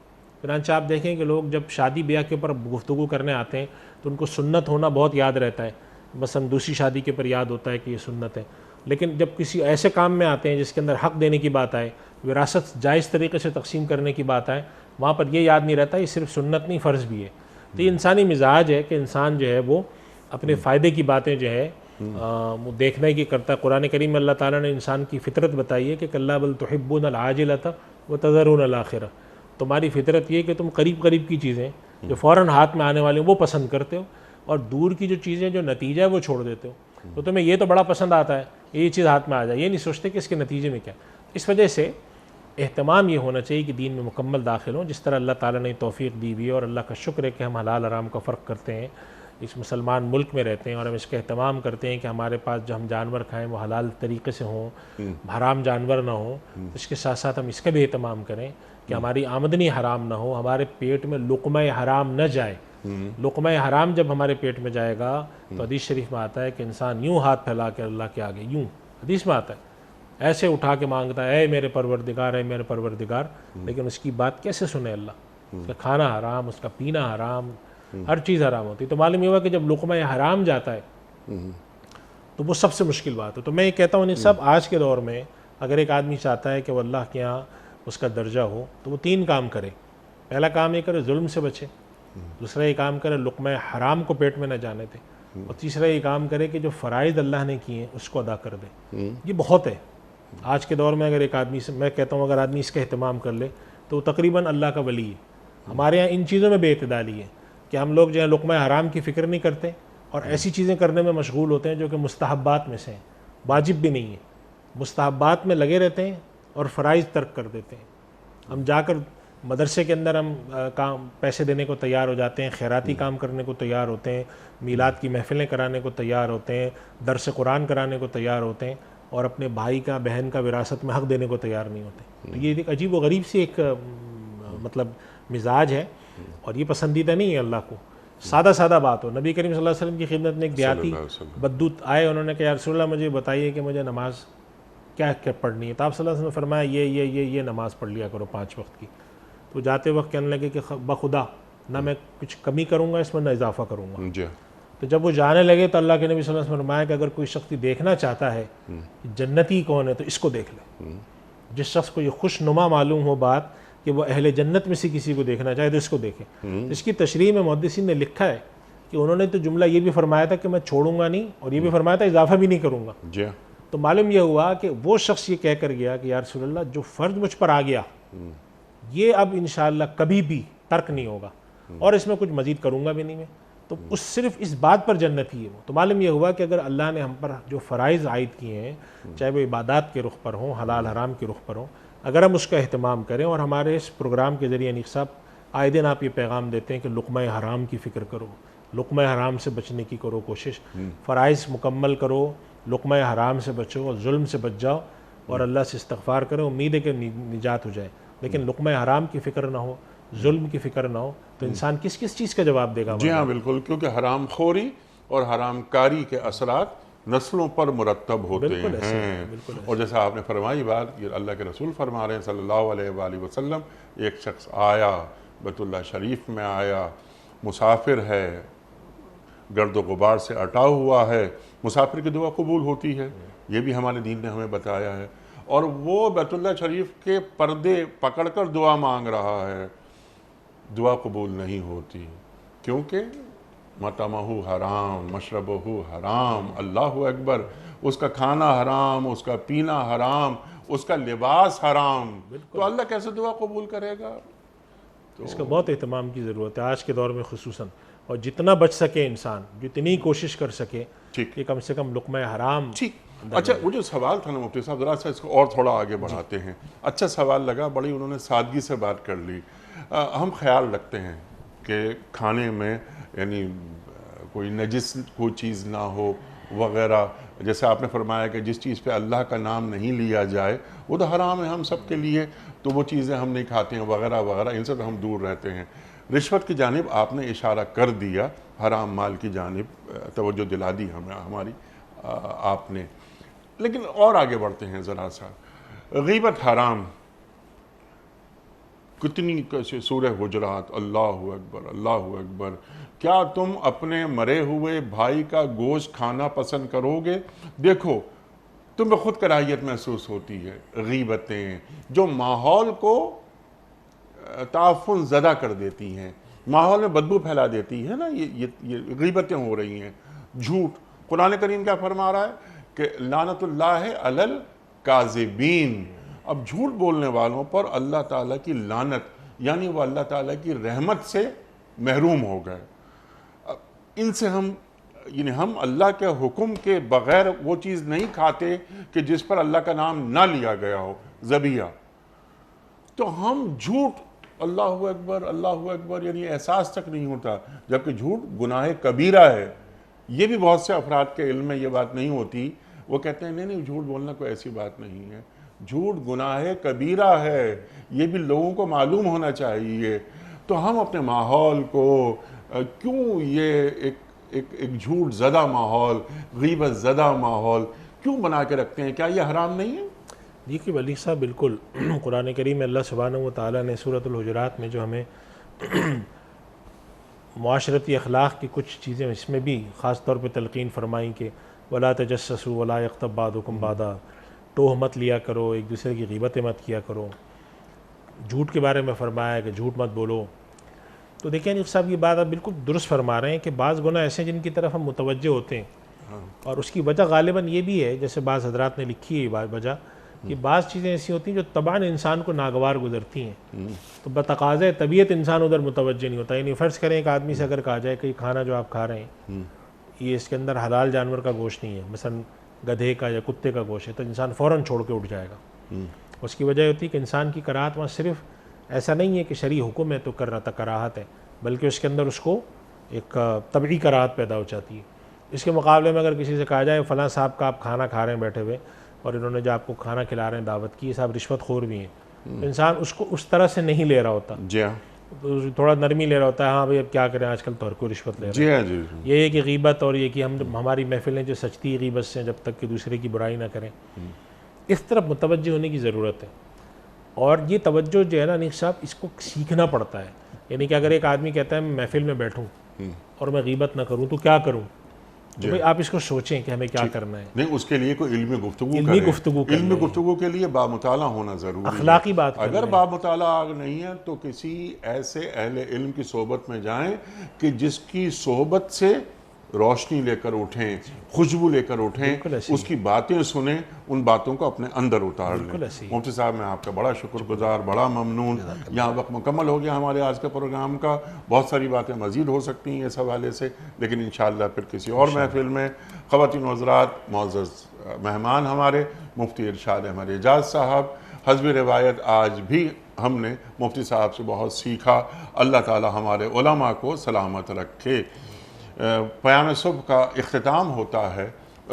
چنانچہ آپ دیکھیں کہ لوگ جب شادی بیاہ کے اوپر گفتگو کرنے آتے ہیں تو ان کو سنت ہونا بہت یاد رہتا ہے، مثلا دوسری شادی کے اوپر یاد ہوتا ہے کہ یہ سنت ہے، لیکن جب کسی ایسے کام میں آتے ہیں جس کے اندر حق دینے کی بات آئے، وراثت جائز طریقے سے تقسیم کرنے کی بات آئے، وہاں پر یہ یاد نہیں رہتا یہ صرف سنت نہیں فرض بھی ہے. تو یہ انسانی مزاج ہے کہ انسان جو ہے وہ اپنے فائدے کی باتیں جو ہے وہ دیکھنے کی کرتا ہے. قرآن کریم میں اللہ تعالیٰ نے انسان کی فطرت بتائی ہے کہ کلا بل تحبون العاجلۃ وتذرون الآخرہ. تمہاری فطرت یہ کہ تم قریب قریب کی چیزیں جو فوراً ہاتھ میں آنے والی ہیں وہ پسند کرتے ہو، اور دور کی جو چیزیں جو نتیجہ ہے وہ چھوڑ دیتے ہو. تو تمہیں یہ تو بڑا پسند آتا ہے یہ چیز ہاتھ میں آ جائے، یہ نہیں سوچتے کہ اس کے نتیجے میں کیا. اس وجہ سے اہتمام یہ ہونا چاہیے کہ دین میں مکمل داخل ہوں، جس طرح اللہ تعالیٰ نے توفیق دی ہوئی ہے. اور اللہ کا شکر ہے کہ ہم حلال حرام کا فرق کرتے ہیں، اس مسلمان ملک میں رہتے ہیں، اور ہم اس کا اہتمام کرتے ہیں کہ ہمارے پاس جو ہم جانور کھائیں وہ حلال طریقے سے ہوں، حرام جانور نہ ہوں. اس کے ساتھ ساتھ ہم اس کا بھی اہتمام کریں کہ ہماری آمدنی حرام نہ ہو، ہمارے پیٹ میں لقمہ حرام نہ جائے. لقمہ حرام جب ہمارے پیٹ میں جائے گا تو حدیث شریف میں آتا ہے کہ انسان یوں ہاتھ پھیلا کے اللہ کے آگے، یوں حدیث میں آتا ہے، ایسے اٹھا کے مانگتا ہے اے میرے پروردگار، اے میرے پروردگار. لیکن اس کی بات کیسے سنے اللہ؟ اس کا کھانا حرام، اس کا پینا حرام، ہر چیز حرام ہوتی ہے. تو معلوم یہ ہوا کہ جب لقمہ حرام جاتا ہے تو وہ سب سے مشکل بات ہے. تو میں یہ کہتا ہوں سب آج کے دور میں اگر ایک آدمی چاہتا ہے کہ وہ اللہ کے یہاں اس کا درجہ ہو تو وہ 3 کام کرے. پہلا کام یہ کرے ظلم سے بچے، دوسرا یہ کام کرے لقمہ حرام کو پیٹ میں نہ جانے دے، اور تیسرا یہ کام کرے کہ جو فرائض اللہ نے کیے ہیں اس کو ادا کر دے. یہ بہت ہے آج کے دور میں. اگر ایک آدمی سے میں کہتا ہوں اگر آدمی اس کا اہتمام کر لے تو وہ تقریباً اللہ کا ولی ہے. ہمارے یہاں ان چیزوں میں بے اعتدالی ہے کہ ہم لوگ جو ہے لقمہ حرام کی فکر نہیں کرتے اور ایسی چیزیں کرنے میں مشغول ہوتے ہیں جو کہ مستحبات میں سے ہیں، واجب بھی نہیں ہے. مستحبات میں لگے رہتے ہیں اور فرائض ترک کر دیتے ہیں. ہم جا کر مدرسے کے اندر ہم کام پیسے دینے کو تیار ہو جاتے ہیں، خیراتی کام کرنے کو تیار ہوتے ہیں، میلاد کی محفلیں کرانے کو تیار ہوتے ہیں، درس قرآن کرانے کو تیار ہوتے ہیں، اور اپنے بھائی کا بہن کا وراثت میں حق دینے کو تیار نہیں ہوتے. تو یہ ایک عجیب و غریب سی ایک مطلب مزاج ہے، اور یہ پسندیدہ نہیں ہے اللہ کو. سادہ سادہ بات ہو. نبی کریم صلی اللہ علیہ وسلم کی خدمت میں ایک دیہاتی بددود آئے، انہوں نے کہا یا رسول اللہ مجھے بتائیے کہ مجھے نماز کیا پڑھنی ہے. تو آپ صلی اللہ علیہ وسلم نے فرمایا یہ نماز پڑھ لیا کرو 5 وقت کی. تو جاتے وقت کہنے لگے کہ بخدا نہ میں کچھ کمی کروں گا اس میں نہ اضافہ کروں گا. تو جب وہ جانے لگے تو اللہ کے نبی صلی اللہ علیہ وسلم نے فرمایا کہ اگر کوئی شخص دیکھنا چاہتا ہے جنتی کون ہے تو اس کو دیکھ لے. جس شخص کو یہ خوش نما معلوم ہو بات کہ وہ اہل جنت میں سے کسی کو دیکھنا چاہے تو اس کو دیکھے. اس کی تشریح میں محدثین نے لکھا ہے کہ انہوں نے تو جملہ یہ بھی فرمایا تھا کہ میں چھوڑوں گا نہیں، اور یہ بھی فرمایا تھا اضافہ بھی نہیں کروں گا. تو معلوم یہ ہوا کہ وہ شخص یہ کہہ کر گیا کہ یا رسول اللہ جو فرض مجھ پر آ گیا یہ اب انشاءاللہ کبھی بھی ترک نہیں ہوگا، اور اس میں کچھ مزید کروں گا بھی نہیں میں. تو اس صرف اس بات پر جنتی ہے وہ. تو معلوم یہ ہوا کہ اگر اللہ نے ہم پر جو فرائض عائد کیے ہیں، چاہے وہ عبادات کے رخ پر ہوں، حلال حرام کے رخ پر ہوں، اگر ہم اس کا اہتمام کریں. اور ہمارے اس پروگرام کے ذریعے انیق صاحب آئے دن آپ یہ پیغام دیتے ہیں کہ لقمہ حرام کی فکر کرو، لقمہ حرام سے بچنے کی کرو کوشش، فرائض مکمل کرو، لقمہ حرام سے بچو اور ظلم سے بچ جاؤ، اور اللہ سے استغفار کرو، امید ہے کہ نجات ہو جائے. لیکن لقمہ حرام کی فکر نہ ہو، ظلم کی فکر نہ ہو تو انسان کس چیز کا جواب دے گا؟ جی ہاں بالکل، کیونکہ حرام خوری اور حرام کاری کے اثرات نسلوں پر مرتب ہوتے ہیں. اور جیسا آپ نے فرمائی بات، یہ اللہ کے رسول فرما رہے ہیں صلی اللہ علیہ وآلہ وسلم، ایک شخص آیا بیت اللہ شریف میں آیا، مسافر ہے، گرد و غبار سے اٹا ہوا ہے. مسافر کی دعا قبول ہوتی ہے، یہ بھی ہمارے دین نے ہمیں بتایا ہے. اور وہ بیت اللہ شریف کے پردے پکڑ کر دعا مانگ رہا ہے، دعا قبول نہیں ہوتی کیونکہ مطعمہ حرام، مشربہ حرام. اللہ اکبر. اس کا کھانا حرام، اس کا پینا حرام، اس کا لباس حرام، تو اللہ کیسے دعا قبول کرے گا؟ اس کا بہت اہتمام کی ضرورت ہے آج کے دور میں خصوصاً. اور جتنا بچ سکے انسان، جتنی کوشش کر سکے کہ کم سے کم لقمہ حرام. اچھا وہ جو سوال تھا نا مفتی صاحب، ذرا سا اس کو اور تھوڑا آگے بڑھاتے ہیں. اچھا سوال لگا، بڑی انہوں نے سادگی سے بات کر لی. ہم خیال رکھتے ہیں کہ کھانے میں یعنی کوئی نجس کوئی چیز نہ ہو وغیرہ. جیسے آپ نے فرمایا کہ جس چیز پہ اللہ کا نام نہیں لیا جائے وہ تو حرام ہے ہم سب کے لیے، تو وہ چیزیں ہم نہیں کھاتے ہیں وغیرہ وغیرہ، ان سے تو ہم دور رہتے ہیں. رشوت کی جانب آپ نے اشارہ کر دیا، حرام مال کی جانب توجہ دلا دی ہماری آپ نے. لیکن اور آگے بڑھتے ہیں ذرا سا. غیبت حرام، کتنی سورہ حجرات، اللہ اکبر اللہ اکبر. کیا تم اپنے مرے ہوئے بھائی کا گوشت کھانا پسند کرو گے؟ دیکھو تمہیں خود کراہیت محسوس ہوتی ہے. غیبتیں جو ماحول کو تعفن زدہ کر دیتی ہیں, ماحول میں بدبو پھیلا دیتی ہے نا, یہ غیبتیں ہو رہی ہیں. جھوٹ, قرآن کریم کیا فرما رہا ہے کہ لعنت اللہ علی الکاذبین. اب جھوٹ بولنے والوں پر اللہ تعالیٰ کی لعنت, یعنی وہ اللہ تعالیٰ کی رحمت سے محروم ہو گئے. ان سے ہم اللہ کے حکم کے بغیر وہ چیز نہیں کھاتے کہ جس پر اللہ کا نام نہ لیا گیا ہو, ذبیحہ. تو ہم جھوٹ, اللہ اکبر, یعنی احساس تک نہیں ہوتا, جبکہ جھوٹ گناہ کبیرہ ہے. یہ بھی بہت سے افراد کے علم میں یہ بات نہیں ہوتی. وہ کہتے ہیں نہیں جھوٹ بولنا کوئی ایسی بات نہیں ہے, جھوٹ گناہ کبیرہ ہے, یہ بھی لوگوں کو معلوم ہونا چاہیے. تو ہم اپنے ماحول کو کیوں یہ ایک جھوٹ زدہ ماحول, غیبت زدہ ماحول کیوں بنا کے رکھتے ہیں؟ کیا یہ حرام نہیں ہے؟ دیکھیے ولی صاحب, بالکل قرآن کریم میں اللہ سبحانہ و تعالیٰ نے سورۃ الحجرات میں جو ہمیں معاشرتی اخلاق کی کچھ چیزیں اس میں بھی خاص طور پہ تلقین فرمائیں کہ ولا تجسسوا ولا یغتب بعضکم بعضا, ٹوہ مت لیا کرو, ایک دوسرے کی غیبتیں مت کیا کرو. جھوٹ کے بارے میں فرمایا کہ جھوٹ مت بولو. تو دیکھیں انیق صاحب یہ بات آپ بالکل درست فرما رہے ہیں کہ بعض گناہ ایسے ہیں جن کی طرف ہم متوجہ ہوتے ہیں, اور اس کی وجہ غالباً یہ بھی ہے, جیسے بعض حضرات نے لکھی ہے وجہ, کہ بعض چیزیں ایسی ہوتی ہیں جو طبعاً انسان کو ناگوار گزرتی ہیں, تو بتقاضۂ طبیعت انسان ادھر متوجہ نہیں ہوتا. یعنی فرض کریں ایک آدمی سے اگر کہا جائے کہ کھانا جو آپ کھا رہے ہیں یہ اس کے اندر حلال جانور کا گوشت نہیں ہے, مثلا گدھے کا یا کتے کا گوشت ہے, تو انسان فوراً چھوڑ کے اٹھ جائے گا. اس کی وجہ ہوتی ہے کہ انسان کی کراہت وہاں صرف ایسا نہیں ہے کہ شرعی حکم ہے تو کر رہا تھا کراہت ہے, بلکہ اس کے اندر اس کو ایک طبعی کراہت پیدا ہو جاتی ہے. اس کے مقابلے میں اگر کسی سے کہا جائے فلاں صاحب کا آپ کھانا کھا رہے ہیں بیٹھے ہوئے, اور انہوں نے جو آپ کو کھانا کھلا رہے ہیں دعوت کی, یہ صاحب رشوت خور بھی ہیں, تو انسان اس کو اس طرح سے نہیں لے رہا ہوتا, جی ہاں, تو تھوڑا نرمی لے رہا ہوتا ہے. ہاں بھائی اب کیا کریں, آج کل تو ہر کوئی رشوت لے رہا ہے. جی ہاں, جی یہ ہے کہ غیبت, اور یہ کہ ہماری محفلیں جو سچتی غیبت سے, جب تک کہ دوسرے کی برائی نہ کریں, اس طرف متوجہ ہونے کی ضرورت ہے. اور یہ توجہ جو ہے نا انیق صاحب, اس کو سیکھنا پڑتا ہے. یعنی کہ اگر ایک آدمی کہتا ہے میں محفل میں بیٹھوں اور میں غیبت نہ کروں تو کیا کروں, تو بھئی آپ اس کو سوچیں کہ ہمیں کیا کرنا ہے. نہیں, اس کے لیے کوئی علمی گفتگو علمی گفتگو کریں. علمی گفتگو کے لیے بامطالعہ ہونا ضروری ہے. اخلاقی بات کریں. اگر بامطالعہ نہیں ہے تو کسی ایسے اہل علم کی صحبت میں جائیں کہ جس کی صحبت سے روشنی لے کر اٹھیں, خوشبو لے کر اٹھیں, اس کی باتیں سنیں, ان باتوں کو اپنے اندر اتار لیں. مفتی صاحب میں آپ کا بڑا شکر گزار, بڑا ممنون. یہاں وقت مکمل ہو گیا ہمارے آج کے پروگرام کا. بہت ساری باتیں مزید ہو سکتی ہیں اس حوالے سے, لیکن انشاءاللہ پھر کسی اور محفل میں. خواتین و حضرات, معزز مہمان ہمارے مفتی ارشاد احمد اعجاز صاحب, حسب روایت آج بھی ہم نے مفتی صاحب سے بہت سیکھا. اللہ تعالی ہمارے علماء کو سلامت رکھے. پیام صبح کا اختتام ہوتا ہے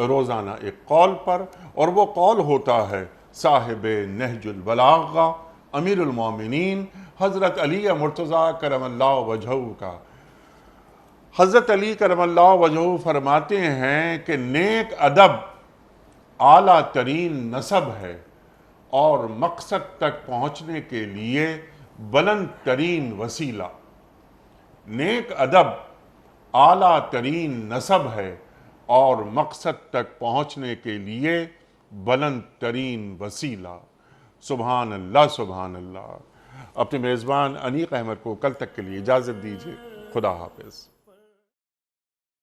روزانہ ایک قول پر, اور وہ قول ہوتا ہے صاحب نہج البلاغہ امیر المومنین حضرت علی مرتضیٰ کرم اللہ وجہہ کا. حضرت علی کرم اللہ وجہہ فرماتے ہیں کہ نیک ادب اعلیٰ ترین نسب ہے, اور مقصد تک پہنچنے کے لیے بلند ترین وسیلہ. نیک ادب اعلیٰ ترین نسب ہے, اور مقصد تک پہنچنے کے لیے بلند ترین وسیلہ. سبحان اللہ, سبحان اللہ. اپنے میزبان انیق احمد کو کل تک کے لیے اجازت دیجیے. خدا حافظ.